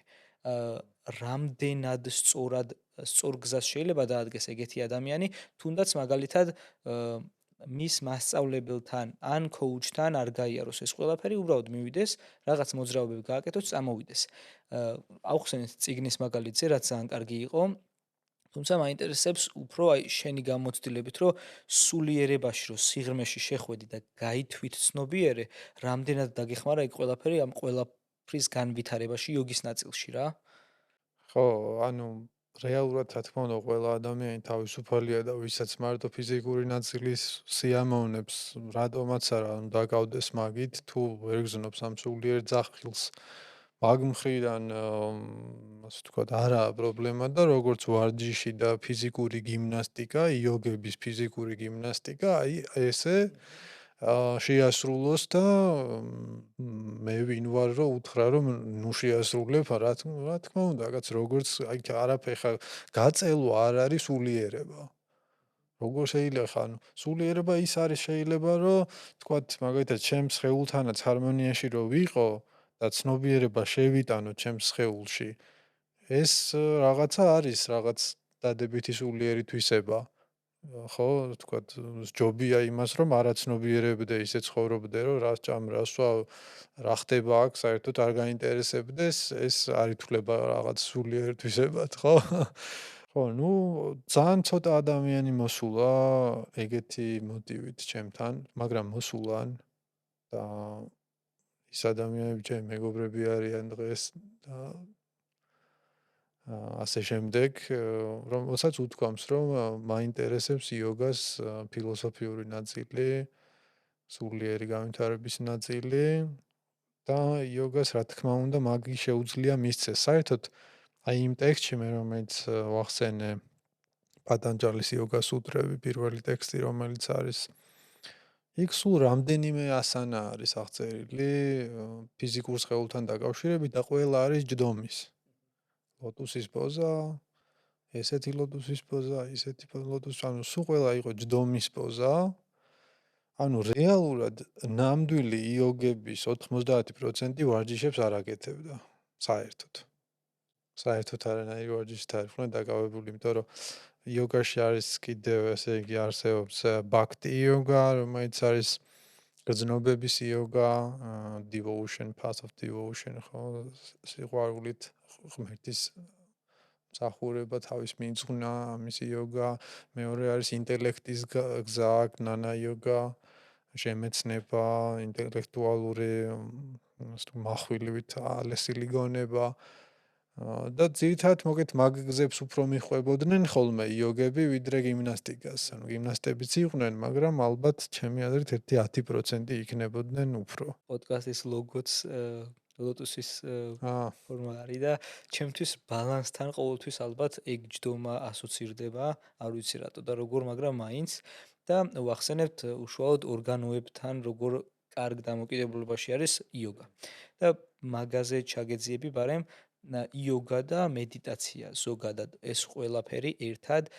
აა რამდენად სწორ გზას შეიძლება დაადგეს ეგეთი ადამიანი, თუნდაც მაგალითად მის მასწავლებელთან ან კოუჩთან არ გაიაროს ეს ყველაფერი, უბრალოდ მივიდეს, რაღაც მოძრაობები გააკეთოს, წამოვიდეს. ავხსენეთ წიგნის მაგალითზე, რაც ძალიან კარგი იყო. თუმცა მაინტერესებს უფრო აი შენი გამოცდილებით, რომ სულიერებაში, რომ სიღრმეში შეხვედი და გაითვით ცნობიერე, რამდენად დაგეხმარა ეგ ყველაფერი ამ ყველაფრის განვითარებაში იოგის ნაწილში რა? ხო, ანუ რეალურად რა თქმა უნდა ყველა ადამიანი თავისუფალია და ვისაც მარტო ფიზიკური ნაწილის სიამოვნებს, რატომაც არა, ანუ დაკავდეს მაგით, თუ ვერ გზნობს ამ სულიერ ძახილს. მაგ მხრიდან, ასე ვთქვათ, არაა პრობლემა და როგორც ვარჯიში და ფიზიკური გიმნასტიკა, იოგების ფიზიკური გიმნასტიკა, აი ესე შეასრულოს და მე ვინ ვარ რომ უთხრა რომ ნუ შეასრულებ რა თქმა უნდა კაც როგორც აი არაფერი ხა გაწელვა არ არის სულიერება როგორ შეიძლება ხა ანუ სულიერება ის არის შეიძლება რომ თქვათ მაგალითად ჩემს სხეულთანაც ჰარმონიაში რომ ვიყო და ცნობიერება შევიტანო ჩემს სხეულში ეს რაღაცა არის რაღაც დადებითი სულიერი თვისება ხო, თქვათ, ჯობია იმას, რომ არაცნობიერებდე, ისე ცხოვრობდე, რომ რა ჭამ, რა სვა, რა ხდება აქ, საერთოდ არ გაინტერესებდეს, ეს არ ითვლება რაღაც სულიერ თვისებად, ხო? ხო, ну, ძალიან ცოტა ადამიანი მოსულა ეგეთი მოტივით ჩემთან, მაგრამ მოსულან და ის ადამიანები ჩემი მეგობრები არიან დღეს და ასე შემდეგ, რომელსაც უთქვამს, რომ მაინტერესებს იოგას ფილოსოფიური ნაწილი, სულიერი განვითარების ნაწილი და იოგას, რა თქმა უნდა, მაგი შეუძლია მისცეს. საერთოდ აი იმ ტექსტში მე რომელიც ვახსენე პატანჯალის იოგას სუტრები, პირველი ტექსტი, რომელიც არის იქ სულ რამდენიმე ასანა არის აღწერილი ფიზიკურ სხეულთან დაკავშირებით და ყველა არის ჯდომის. ლოტუსის პოზა, ესეთი ლოტუსის პოზა, ისეთი ლოტუსის, ანუ სულ ყველა იყო ჯდომის პოზა. ანუ რეალურად ნამდვილი იოგების 90% ვარჯიშებს არ აკეთებდა საერთოდ. საერთოდ არანაირი ვარჯიშით არ იყვნენ დაკავებული, იმიტომ რომ იოგაში არის კიდევ ესე იგი არსებობს ბhakti yoga, რომელიც არის გრძნობების იოგა, devotion, path of devotion, ხო, სიყვარულით ღმერთის მსახურება თავის მიძღვნა, ამის იოგა, მეორე არის ინტელექტის გზა, gnana yoga, შემეცნება, ინტელექტუალური מחვილივით ალესილი გონება და ძირითადად მოგეთ მაგ გზებს უფრო მიხვებოდნენ ხოლმე იოგები ვიდრე გიმნასტიკას. ანუ გიმნასტებიც იყვნენ, მაგრამ ალბათ ჩემი აზრით 10% იქნებოდნენ უფრო. პოდკასტის ლოგოც ლოტუსის ფორმა არის და ჩემთვის ბალანსთან ყოველთვის ალბათ ეგ ჯდომა ასოცირდება, არ ვიცი რატო და როგორ, მაგრამ მაინც და ვახსენებთ უშუალოდ ორგანოებთან როგორ კარგ დამოკიდებულებაში არის იოგა. და მაგაზე ჩაგეძიები, ბარემ იოგა და მედიტაცია ზოგადად ეს ყველაფერი ერთად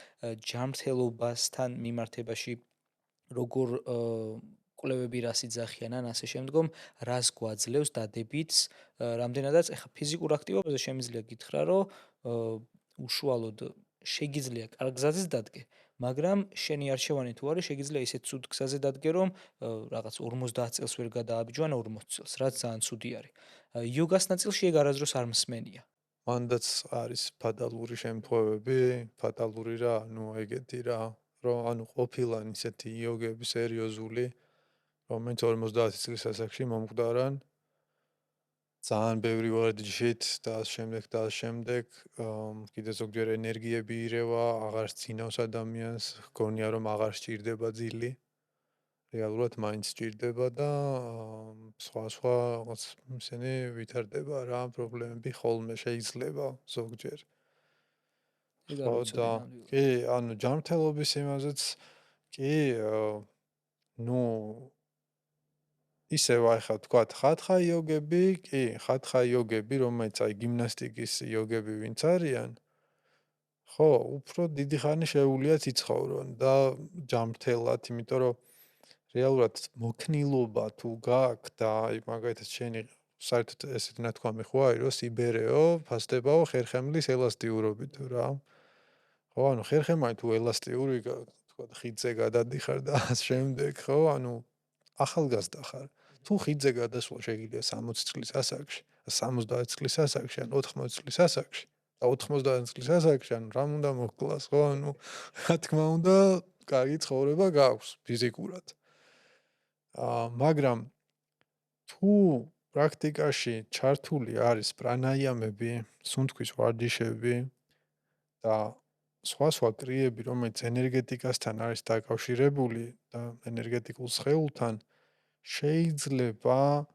ჯანმრთელობასთან მიმართებაში როგორ კვლევები რას იძახიან ან ასე შემდგომ რას გვაძლევს დადებითს რამდენადაც ეხა ფიზიკურ აქტივობაზე შემიძლია გითხრა რომ უშუალოდ შეგიძლია კარგ გზაზე დადგე მაგრამ შენი არჩევანი თუ არის შეგიძლია ისეთ ცუდ გზაზე დადგე რომ რაღაც 50 წელს ვერ გადააბიჯო ან 40 წელს რაც ძალიან ცუდი არის იოგას ნაწილში ეგ არასდროს არ მსმენია მანდაც არის ფატალური შემთხვევები, ფატალური რა, ну ეგეთი რა, რომ ანუ ყოფილან ისეთი იოგები სერიოზული, რომელიც 50 წლის ასაკში მომკვდარან ძალიან ბევრი ვარჯიშით და ამ შემდეგ კიდე ზოგჯერ ენერგიები ირევა, აღარ სცინავს ადამიანს, გონია რომ აღარ სჭირდება ძილი. რეალურად მაინც სჭირდება და სხვა რაღაც ისინი ვითარდება რა პრობლემები ხოლმე შეიძლება ზოგჯერ. ეგ არ ხო ვიცოდი და ნამდვილად. კი, ანუ ჯანმრთელობის იმაზეც კი, ნუ ისევ აი ხა ვთქვათ, ხათხა იოგები, კი, ხათხა იოგები, რომელიც აი გიმნასტიკის იოგები ვინც არიან, ხო, უფრო დიდი ხანი შეუძლია იცხოვრონ და ჯანმრთელად, იმიტომ რომ რეალურად მოქნილობა თუ გააქვს და აი მაგალითად შენი საერთოდ ესეთი ნათქვამი ხო არის, რომ სიბერეო, ფასდებაო ხერხემლის ელასტიურობით რა. ხო, ანუ ხერხემალი თუ ელასტიური თქვათ ხიდზე გადადიხარ და ამ შემდეგ, ხო, ანუ ახალგაზრდა ხარ. თუ ხიდზე გადასვლა შეიძლება 60 წლის ასაკში, 70 წლის ასაკში, ან 80 წლის ასაკში და 90 წლის ასაკში, ანუ რა უნდა მოკლას, ხო, ანუ რა თქმა უნდა, კარგი ცხოვრება გაქვს ფიზიკურად. მაგრამ თუ პრაქტიკაში ჩართული არის პრანაიამები, სუნთქვის ვარჯიშები და სხვა კრიები, რომელიც ენერგეტიკასთან არის დაკავშირებული და ენერგეტიკულ სხეულთან, შეიძლება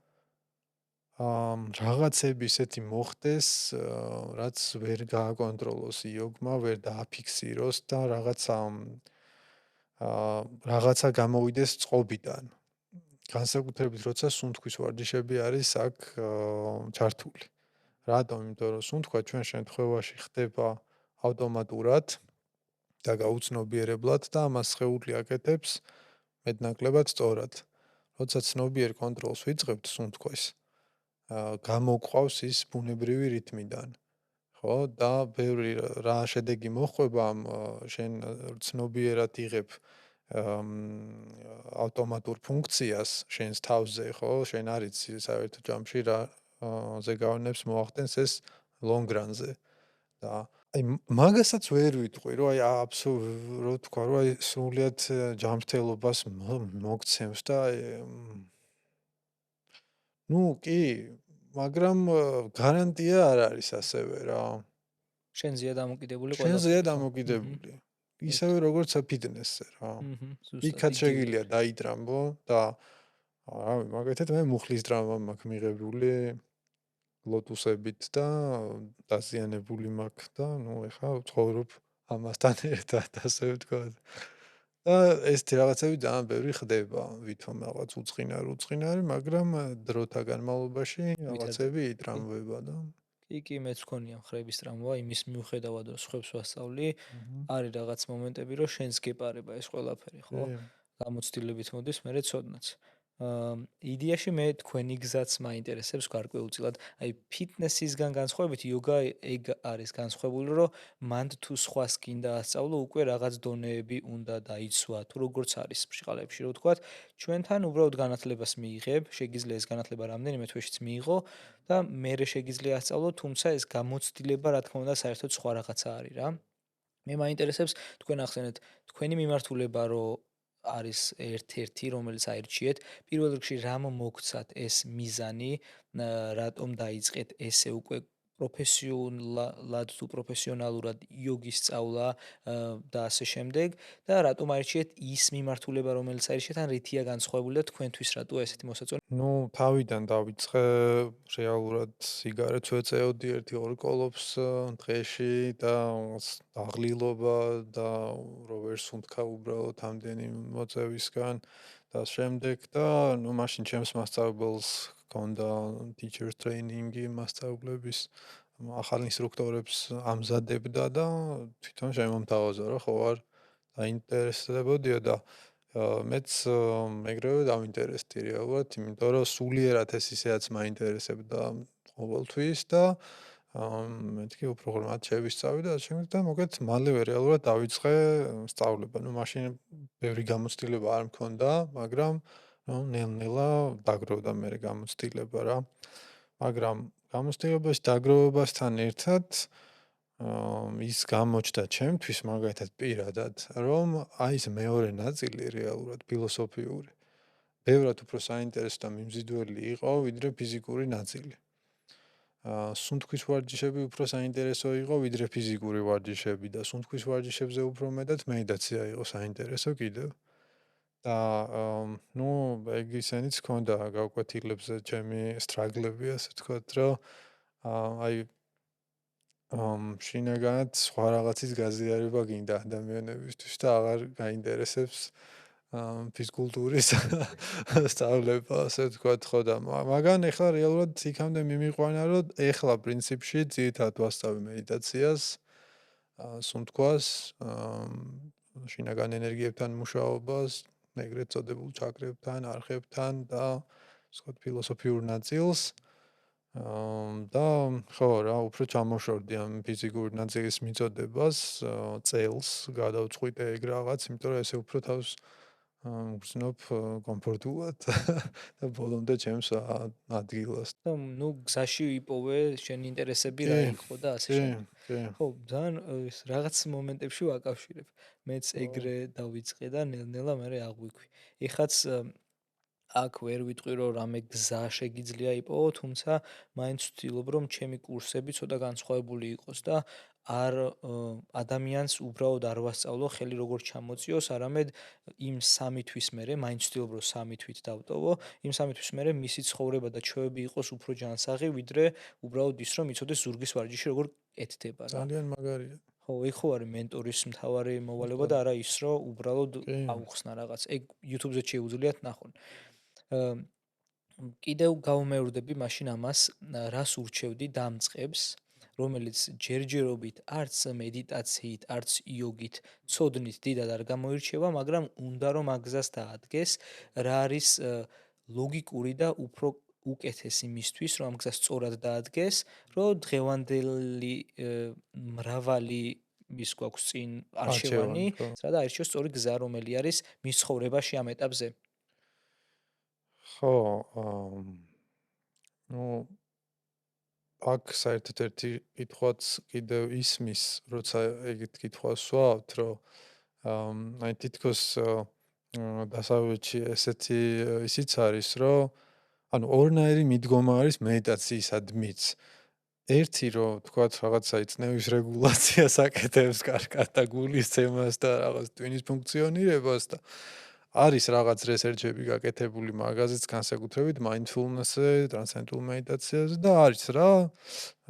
რაღაცები ისეთი მოხდეს, რაც ვერ გააკონტროლოს იოგმა, ვერ დააფიქსიროს და რაღაცა გამოვიდეს წყობიდან. განსაკუთრებით როცა სუნთქვის ვარჯიშები არის აქ ჩართული. რატომ? იმიტომ რომ სუნთქვა ჩვენ შემთხვევაში ხდება ავტომატურად და გაუცნობიერებლად და ამას სხეული აკეთებს მეტნაკლებად სწორად. როცა ცნობიერ კონტროლს ვიწყებთ სუნთქვის, გამოგვყავს ის ბუნებრივი რითმიდან. ხო, და ბევრი რა შედეგი მოხვება ამ შენ ცნობიერად იღებ ავტომატურ ფუნქციას შენს თავზე, ხო? შენ არიცი საერთო ჯამში რა ზეგავანებს მოახდენს ეს long run-ზე. და აი მაგასაც ვერ ვიტყვი, რომ აი რო თქვა, რომ აი სრულიად ჯანმრთელობას მოგცემს და ნუ კი, მაგრამ გარანტია არ არის ასევე რა. შენზეა დამოკიდებული შენზეა ყველაფერი. დამოკიდებული. ისევე როგორც ფიტნესზე რა. ზუსტად. იქაც შეგიძლია დაიტრამბო და რავი, მაგალითად მე მუხლის დრამა მაქვს მიღებული ლოტუსებით და დაზიანებული მაქვს და ნუ ეხა ვცხოვრობ ამასთან ერთად, ასე ვთქვათ. და ესეთი რაღაცები ძალიან ბევრი ხდება, ვითომ რაღაც უწყინარი, მაგრამ დროთა განმავლობაში რაღაცები იტრამბება და კი, მეც მქონია მხრების ტრამვა, იმის მიუხედავად რომ სხვებს ვასწავლი, არის რაღაც მომენტები, რომ შენს გეპარება ეს ყველაფერი, ხო? გამოცდილებით მოდის, მერე ცოდნაც. იდეაში მე თქვენი გზაც მაინტერესებს გარკვეულწილად. აი ფიტნესისგან განსხვავებით, იოგა ეგ არის განსხვავებული, რომ მანდ თუ სხვას გინდა ასწავლო, უკვე რაღაც დონეები უნდა დაიცვა, თუ როგორც არის ბრჭყალებში, რო ვთქვათ, ჩვენთან უბრალოდ განათლებას მიიღებ, შეგიძლია ეს განათლება რამდენიმე თვეშიც მიიღო და მერე შეგიძლია ასწავლო, თუმცა ეს გამოცდილება, რა თქმა უნდა, საერთოდ სხვა რაღაცა არის რა. მე მაინტერესებს თქვენ ახსენეთ, თქვენი მიმართულება რომ არის ერთ-ერთი, რომელიც აირჩიეთ, პირველ რიგში რა მოგცათ ეს მიზანი, რატომ დაიწყეთ ესე უკვე პროფესიონალად თუ პროფესიონალურად იოგის სწავლა და ასე შემდეგ და რატომ აირჩიეთ ის მიმართულება, რომელიც აირჩიეთ, ან რითია განსხვავებული და თქვენთვის რატო ესეთი მოსაწონი? ნუ თავიდან დავიწყე რეალურად სიგარეტს ვეწეოდი 1-2 კოლოფს დღეში და დაღლილობა და რო ვერ სუნთქა უბრალოდ ამდენი მოწევისგან და შემდეგ და ნუ მაშინ ჩემს მასწავლებელს ჰქონდა teacher training-ი მასწავლებლების ახალ ინსტრუქტორებს ამზადებდა და თვითონ შემომთავაზა რა ხო არ დაინტერესდებოდია და მეც ეგრევე დავინტერესდი რეალურად, იმიტომ რომ სულიერად ეს ისეაც მაინტერესებდა ყოველთვის და მეთქი უფრო ღრმად შევისწავი და შემდეგ და მოკეთ მალევე რეალურად დავიწყე სწავლება. ნუ მაშინ ბევრი გამოცდილება არ მქონდა, მაგრამ ნელ-ნელა დაგროვდა მე გამოცდილება რა. მაგრამ გამოცდილების დაგროვებასთან ერთად ის გამოჩნდა ჩემთვის მაგალითად პირადად, რომ აი ეს მეორე ნაწილი რეალურად ფილოსოფიური ბევრად უფრო საინტერესო და მიმზიდველი იყო, ვიდრე ფიზიკური ნაწილი. სუნთქვის ვარჯიშები უფრო საინტერესო იყო, ვიდრე ფიზიკური ვარჯიშები და სუნთქვის ვარჯიშებზე უფრო მეტად მედიტაცია იყო საინტერესო კიდევ. და ნუ ეგ ისენიც ქონდა გავკვეთილებზე ჩემი სტრაგლები, ასე ვთქვათ, რომ აი შინაგანად სხვა რაღაცის გაზიარება გინდა ადამიანებისთვის და აღარ გაინტერესებს ფიზკულტურის სწავლება, ასე ვთქვათ, ხო და მაგან ეხლა რეალურად იქამდე მიმიყვანა, რომ ეხლა პრინციპში ძირითადად ვასწავლი მედიტაციას, სუნთქვას, შინაგან ენერგიებთან მუშაობას, ეგრეთ წოდებულ ჩაკრებთან, არხებთან და ვთქვათ ფილოსოფიურ ნაწილს. და ხო რა, უფრო ჩამოშორდი ამ ფიზიკური ნაწილის მიწოდებას, წელს გადავწყვიტე ეგ რაღაც, იმიტომ რომ ესე უფრო თავს ვგრძნობ კომფორტულად და ბოლომდე ჩემს ადგილას. და ნუ გზაში იპოვე შენი ინტერესები რა კი, იყო და ასე კი, შემდეგ. კი. ხო, ძალიან ის რაღაც მომენტებში ვაკავშირებ. მეც ეგრე დავიწყე და ნელ-ნელა მერე აღვიქვი. ეხაც აქ ვერ ვიტყვი რომ რამე გზა შეგიძლია იპოვო, თუმცა მაინც ვცდილობ რომ ჩემი კურსები ცოტა განსხვავებული იყოს და არ ადამიანს უბრალოდ არ ვასწავლო ხელი როგორ ჩამოწიოს, არამედ იმ 3 თვის მერე, მაინც ვცდილობ რომ 3 თვით დავტოვო, იმ 3 თვის მერე მისი ცხოვრება და ჩვევები იყოს უფრო ჯანსაღი, ვიდრე უბრალოდ ის რომ იცოდეს ზურგის ვარჯიში როგორ კეთდება რა. ძალიან მაგარია. ხო, ეგ ხო არის მენტორის მთავარი მოვალეობა და არა ის რომ უბრალოდ კი. აუხსნა რაღაც. ეგ YouTube-ზე შეუძლიათ ნახონ. კიდევ გავუმეორდები მაშინ ამას, რას ურჩევდი დამწყებს, რომელიც ჯერჯერობით არც მედიტაციით, არც იოგით, ცოდნით დიდად არ გამოირჩევა, მაგრამ უნდა რომ აგზას დაადგეს, რა არის ლოგიკური და უფრო უკეთესი მისთვის, რომ ამ გზას სწორად დაადგეს, რომ დღევანდელი მრავალი ის გვაქვს წინ არჩევანი, ხო. სადაც აირჩიოს სწორი გზა, რომელი არის მის ცხოვრებაში ამ ეტაპზე. ხო, ნუ აქ საერთოდ ერთი კითხვაც კიდევ ისმის, როცა ეგეთ კითხვას ვსვავთ, რომ აი თითქოს დასავლეთში ესეთი ისიც არის, რომ ანუ ორნაირი მიდგომა არის მედიტაციისადმიც. ერთი რომ თქვათ რაღაცა იწნევის რეგულაციას აკეთებს კარგად და გულის ცემას და რაღაც ტვინის ფუნქციონირებას და არის რაღაც რესერჩები გაკეთებული მაგაზეც განსაკუთრებით mindfulness-ზე, transcendental meditatsiაზე და არის რა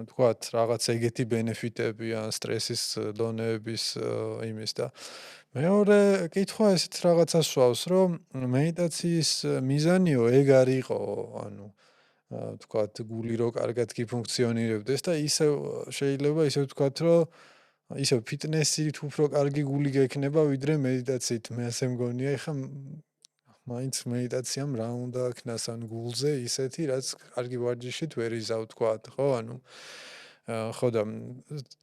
თქვათ რაღაც ეგეთი ბენეფიტები ან სტრესის დონეების იმის და მეორე კითხვა ესეთ რაღაცას სვავს, რომ მედიტაციის მიზანიო ეგ არ იყო, ანუ თქვათ გული რო კარგად კი ფუნქციონირებდეს და ისე შეიძლება ისე ვთქვათ, რომ ისე ფიტნესით უფრო კარგი გული გექნება ვიდრე მედიტაციით. მე ასე მგონია, ეხა მაინც მედიტაციამ რა უნდა აქნას ან გულზე ისეთი, რაც კარგი ვარჯიშით ვერ იზავ თქვათ, ხო? ანუ ხო და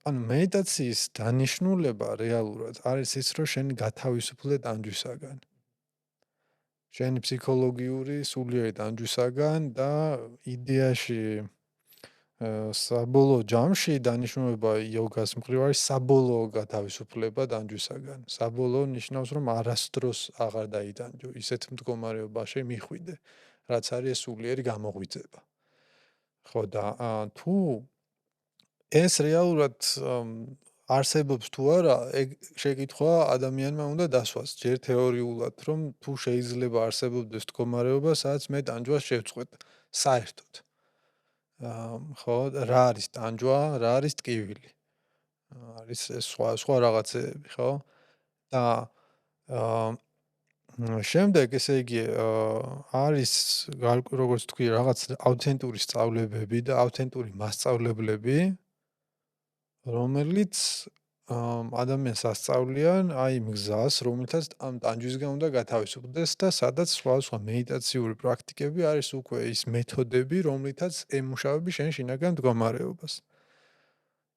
ანუ მედიტაციის დანიშნულება რეალურად არის ის, რომ შენ გათავისუფლდე ტანჯვისაგან. შენი ფსიქოლოგიური სულიერი ტანჯვისაგან და იდეაში საბოლოო ჯამში დანიშნულება იოგას მხრივ არის საბოლოო გათავისუფლება ტანჯვისაგან. საბოლოო ნიშნავს, რომ არასდროს აღარ დაიტანჯო, ისეთ მდგომარეობაში მიხვიდე, რაც არის სულიერი გამოღვიძება. ხო და თუ ეს რეალურად არსებობს თუ არა, ეგ შეკითხვა ადამიანმა უნდა დასვას ჯერ თეორიულად, რომ თუ შეიძლება არსებობდეს მდგომარეობა, სადაც მე ტანჯვას შევწყვეტ საერთოდ. ხო, რა არის ტანჯვა, რა არის ტკივილი. არის სხვა რაღაცეები, ხო? და შემდეგ ესე იგი არის როგორც თქვი, რაღაც ავთენტური სწავლებები და ავთენტური მასწავლებლები, რომელიც ადამიანს ასწავლიან აი იმ გზას, რომელთაც ამ ტანჯვისგან უნდა გათავისუფლდეს და სადაც სხვა მედიტაციური პრაქტიკები არის უკვე ის მეთოდები, რომლითაც ემუშავები შენ შინაგან მდგომარეობას.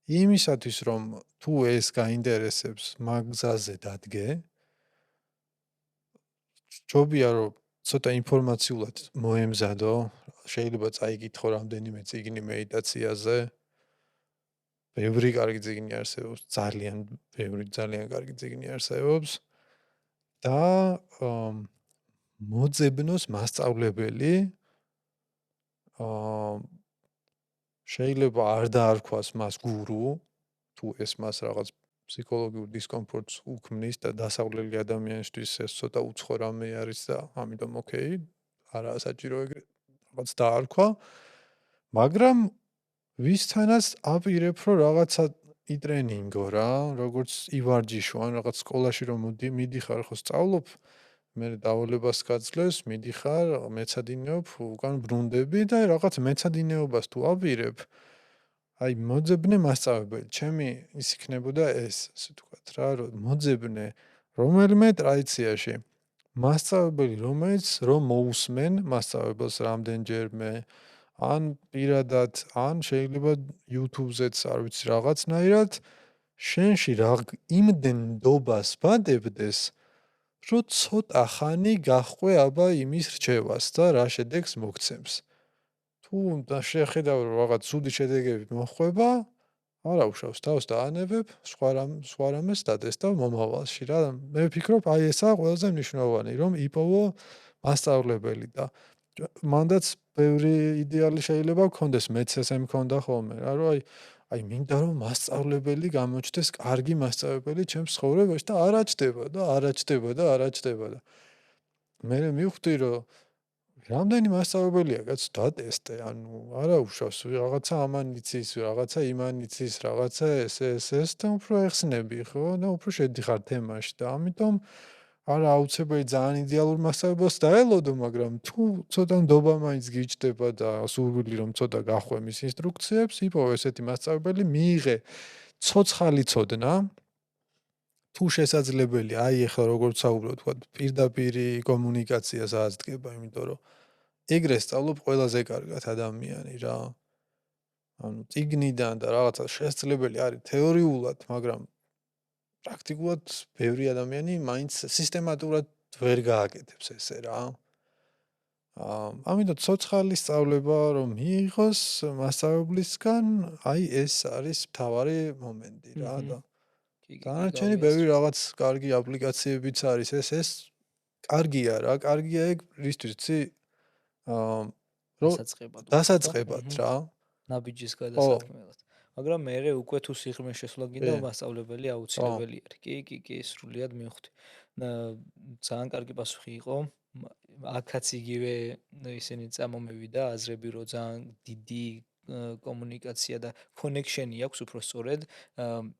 იმისათვის, რომ თუ ეს გაინტერესებს, მაგ გზაზე დადგე, ჯობია რომ ცოტა ინფორმაციულად მოემზადო, შეიძლება წაიკითხო რამდენიმე წიგნი მედიტაციაზე. ბევრი კარგი წიგნი არსებობს, ძალიან კარგი წიგნი არსებობს და მოძებნოს მასწავლებელი შეიძლება არ დაარქვას მას გურუ, თუ ეს მას რაღაც ფსიქოლოგიურ დისკომფორტს უქმნის და დასავლელი ადამიანისთვის ეს ცოტა უცხო რამე არის და ამიტომ ოკეი, არაა საჭირო ეგრე რაღაც დაარქვა, მაგრამ ვისთანაც აპირებ, რომ რაღაცა იტრენინგო რა, როგორც ივარჯიშო, ან რაღაც სკოლაში რომ მიდიხარ ხო სწავლობ, მე დავალებას გაძლევს, მიდიხარ, მეცადინეობ, უკან ბრუნდები და რაღაც მეცადინეობას თუ აპირებ, აი მოძებნე მასწავლებელი, ჩემი ის იქნებოდა ეს, ასე ვთქვათ რა, რომ მოძებნე რომელიმე ტრადიციაში მასწავლებელი, რომელიც რომ მოусმენ მასწავლებელს რამდენჯერმე ან პირადად, ან შეიძლება YouTube-ზეც არ ვიცი რაღაცნაირად შენში იმდენ ნდობას ვადებდეს, რომ ცოტა ხანი გაჰყვე აბა იმის რჩევას და რა შედეგს მოგცემს. თუ შეხედავ რომ რაღაც ცუდი შედეგები მოჰყვება, არა უშავს თავს დაანებებ, სხვა რამეს დატესტავ მომავალში რა. მე ვფიქრობ, აი ესაა ყველაზე მნიშვნელოვანი, რომ იპოვო მასწავლებელი და მანდაც ბევრი იდეალი შეიძლება გქონდეს, მეც ესე მქონდა ხოლმე რა, რომ აი მინდა რომ მასწავლებელი გამოჩნდეს, კარგი მასწავლებელი ჩემს ცხოვრებაში და არა ჩდება და მე მივხვდი რომ რამდენი მასწავლებელია კაც დატესტე, ანუ არა უშავს რაღაცა ამან იცის, რაღაცა იმან იცის, რაღაცა ეს და უფრო ეხსნები ხო და უფრო შედიხარ თემაში და ამიტომ არა აუცილებელი ძალიან იდეალურ მასწავლებელს დაელოდო, მაგრამ თუ ცოტა ნდობა მაინც გიჩდება და სურვილი რომ ცოტა გახვე მის ინსტრუქციებს, იპოვე ესეთი მასწავლებელი, მიიღე ცოცხალი ცოდნა თუ შესაძლებელი, აი ეხლა როგორც საუბრობ, თქვა პირდაპირი კომუნიკაცია სადაც დგება, იმიტომ რომ ეგრე სწავლობ ყველაზე კარგად ადამიანი რა. ანუ წიგნიდან და რაღაცა შესაძლებელი არის თეორიულად, მაგრამ პრაქტიკულად ბევრი ადამიანი მაინც სისტემატურად ვერ გააკეთებს ესე რა. ამიტომ ცოცხალი სწავლება რომ მიიღოს მასწავლებლისგან, აი ეს არის მთავარი მომენტი რა და დანარჩენი ბევრი რაღაც კარგი აპლიკაციებიც არის ეს კარგია რა, კარგია ეგ რისთვის ცი დასაწყებად რა. ნაბიჯის გადასაქმნელად. მაგრამ მე უკვე თუ სიღრმე შესვლა გინდა მასწავლებელი აუცილებელი არის. კი, სრულიად მივხვდი. ძალიან კარგი პასუხი იყო. აქაც იგივე ისინი წამომევიდა აზრები, რომ ძალიან დიდი კომუნიკაცია და კონექშენი აქვს უფრო სწორედ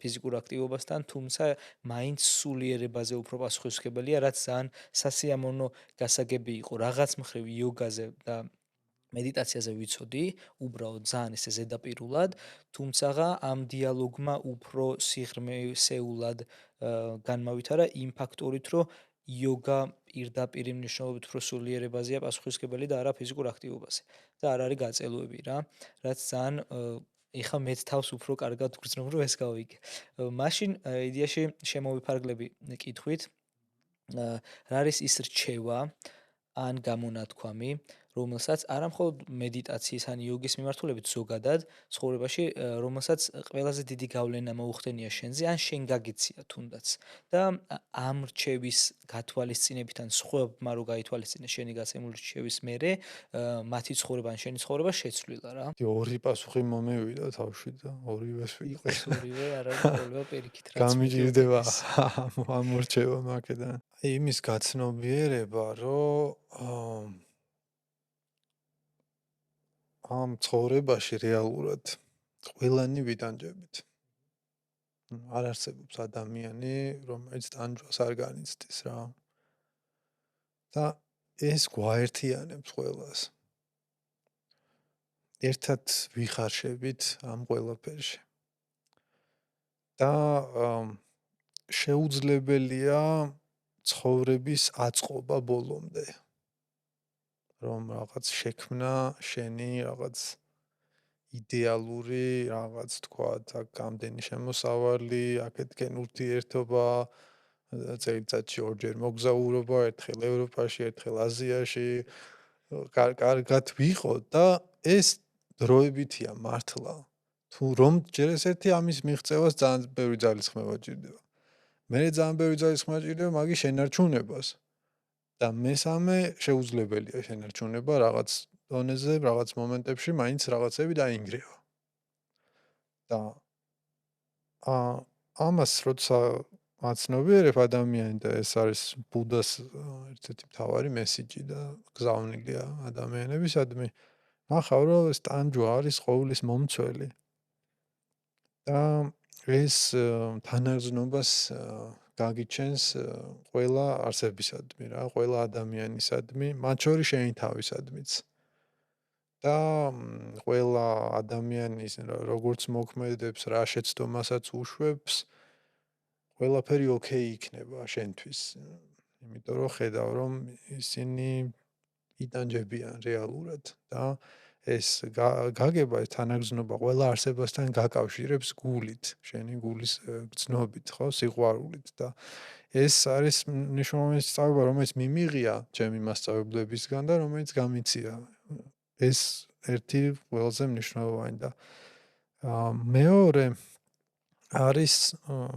ფიზიკურ აქტივობასთან, თუმცა მაინც სულიერებაზე უფრო პასუხისმგებელია, რაც ძალიან სასიამოვნო გასაგები იყო რაღაც მხრივ იოგაზე და მედიტაციაზე ვიცოდი, უბრალოდ ძალიან ესე ზედაპირულად, თუმცა ამ დიალოგმა უფრო სიღრმისეულად განმავითარა იმ ფაქტორით, რომ იოგა პირდაპირ მნიშვნელობით უფრო სულიერებაზეა პასუხისმგებელი და არა ფიზიკურ აქტივობაზე. და არ არის გაწელვები რა, რაც ძალიან ეხა მეც თავს უფრო კარგად ვგრძნობ, რომ ეს გავიგე. მაშინ იდეაში შემოვიფარგლები კითხვით, რა არის ის რჩევა ან გამონათქვამი, რომელსაც არამხოლოდ მედიტაციის ან იოგის მიმართულებით ზოგადად ცხოვრებაში, რომელსაც ყველაზე დიდი გავლენა მოუხდენია შენზე, ან შენ გაგიცია თუნდაც. და ამ რჩევის გათვალისწინებით ან სხვებმა რო გაითვალისწინეს შენი გაცემული რჩევის მერე, მათი ცხოვრება ან შენი ცხოვრება შეცვლილა რა. ორი პასუხი მომევიდა თავში და ორივეს იყოს ორივე, არ არის პრობლემა პირიქით რა. გამიჭირდება ამ რჩევამ აქედან. აი იმის გაცნობიერება, რომ ამ ცხოვრებაში რეალურად ყველანი ვიტანჯებით. არ არსებობს ადამიანი, რომელიც ტანჯვას არ განიცდის რა. და ეს გვაერთიანებს ყველას. ერთად ვიხარშებით ამ ყველაფერში. და შეუძლებელია ცხოვრების აწყობა ბოლომდე. რომ რაღაც შექმნა შენი რაღაც იდეალური რაღაც თქვათ, აქ გამდენი შემოსავალი, აქეთკენ ურთიერთობა, წელიწადში ორჯერ მოგზაურობა, ერთხელ ევროპაში, ერთხელ აზიაში, კარგად ვიყო და ეს დროებითია მართლა. თუ რომ ჯერ ესეთი ამის მიღწევას ძალიან ბევრი ძალისხმევა ჭირდება. მე ძალიან ბევრი ძალისხმევა ჭირდება მაგის შენარჩუნებას. და მესამე შეუძლებელია შენარჩუნება რაღაც დონეზე, რაღაც მომენტებში მაინც რაღაცები დაინგრევა. და ამას როცა აცნობიერებ ადამიანი და ეს არის ბუდას ერთ-ერთი მთავარი მესიჯი და გზავნილია ადამიანებისადმი, ნახავ რომ ეს ტანჯვა არის ყოვლის მომცველი და ეს თანაგზნობას გაგიჩენს ყველა არსებისადმი რა, ყველა ადამიანისადმი, მათ შორის შენი თავისადმიც. და ყველა ადამიანის როგორც მოქმედებს, რა შეცდომასაც უშვებს, ყველაფერი ოკეი იქნება შენთვის. იმიტომ რომ ხედავ რომ ისინი იტანჯებიან რეალურად და ეს გაგება, ეს თანაგზნობა ყველა არსებასთან გაკავშირებს გულით, შენი გულის გრძნობით, ხო, სიყვარულით და ეს არის მნიშვნელოვანი სწავლება, რომელიც მიმიღია ჩემი მასწავლებლებისგან და რომელიც გამიცია. ეს ერთი ყველაზე მნიშვნელოვანი და მეორე არის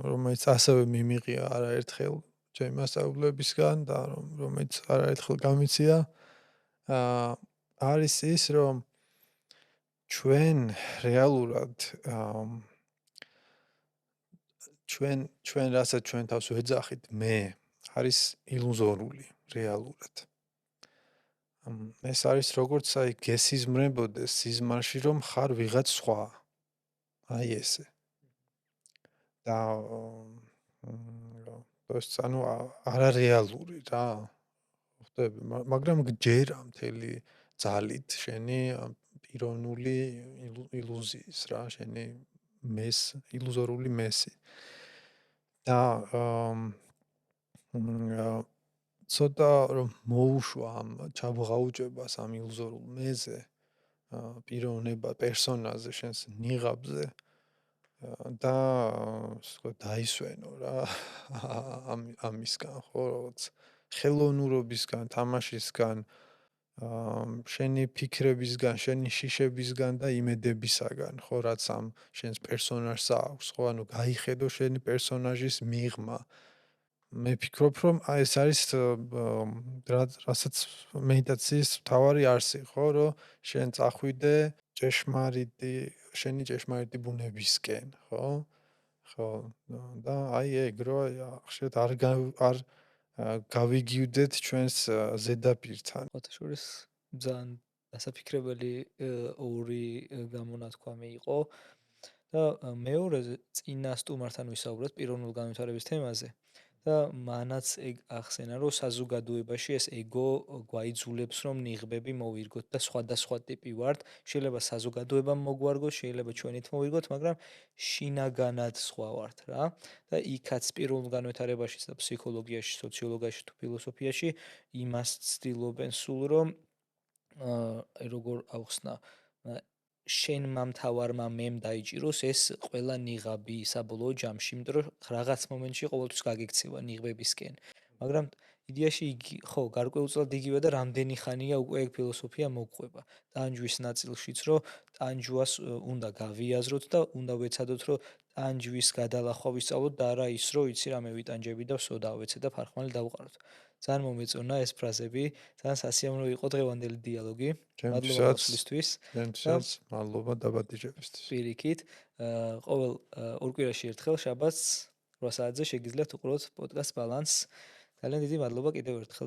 რომელიც ასევე მიმიღია არაერთხელ ჩემი მასწავლებლებისგან და რომელიც არაერთხელ გამიცია არის ის რომ ჩვენ რეალურად ჩვენ რასაც ჩვენ თავს ვეძახით მე არის ილუზორული რეალურად ეს არის როგორც აი გესიზმრებოდეს სიზმარში რომ ხარ ვიღაც სხვა აი ესე და ეს ანუ არარეალური რა ხვდები მაგრამ გჯერა მთელი ძალით შენი პიროვნული ილუზიის რა შენი ილუზორული მესი და ცოტა რომ მოუშვა ამ ჩაბღაუჭებას ამ ილუზორულ მეზე პიროვნება პერსონაჟზე შენს ნიღაბზე და დაისვენო რა ამისგან ხო რაღაც ხელოვნურობისგან თამაშისგან შენი ფიქრებისგან შენი შიშებისგან და იმედებისაგან ხო რაც ამ შენს პერსონაჟს აქვს ხო ანუ გაიხედო შენი პერსონაჟის მიღმა მე ფიქრობ რომ ეს არის რასაც მედიტაციის მთავარი არსი ხო რომ შენ წახვიდე შენი ჭეშმარიტი ბუნებისკენ ხო ხო და აი ეგ რო ხშირად არ გავიგივდეთ ჩვენს ზედაპირთან ფოტოშორის ძალიან დასაფიქრებელი ორი გამონათქვამი იყო და მეორეზე წინა სტუმართან ვისაუბრეთ პიროვნულ განვითარების თემაზე და მანაც ეგ ახსენა რომ საზოგადოებაში ეს ეგო გვაიძულებს რომ ნიღბები მოვირგოთ და სხვადასხვა ტიპი ვართ შეიძლება საზოგადოებამ მოგვარგოს შეიძლება ჩვენით მოვირგოთ მაგრამ შინაგანად სხვა ვართ რა და იქაც პიროვნულ განვითარებაშიც და ფსიქოლოგიაში სოციოლოგიაში თუ ფილოსოფიაში იმას ცდილობენ სულ რომ როგორ ავხსნა შენმა მთავარმა მემ დაიჭიროს ეს ყველა ნიღაბი საბოლოო ჯამში, იმიტომ რომ რაღაც მომენტში ყოველთვის გაგიქცევა ნიღბებისკენ. მაგრამ იდეაში იგი ხო გარკვეულწილად იგივე და რამდენი ხანია უკვე ეგ ფილოსოფია მოგყვება. ტანჯვის ნაწილშიც რომ ტანჯვას უნდა გავიაზროთ და უნდა ვეცადოთ რომ ტანჯვის გადალახვა ვისწავლოთ და არა ის რომ იცი რამე ვიტანჯები და ვსო დავეცე და ფარხმალი დავყაროთ. ძალიან მომეწონა ეს ფრაზები, ძალიან სასიამოვნო იყო დღევანდელი დიალოგი. მადლობა მოსვლისთვის. ჩემთვისაც მადლობა დაბადიჯებისთვის. პირიქით, ყოველ ორ კვირაში ერთხელ შაბათს 8 საათზე შეგიძლიათ უყუროთ პოდკასტ ბალანს. ძალიან დიდი მადლობა კიდევ ერთხელ.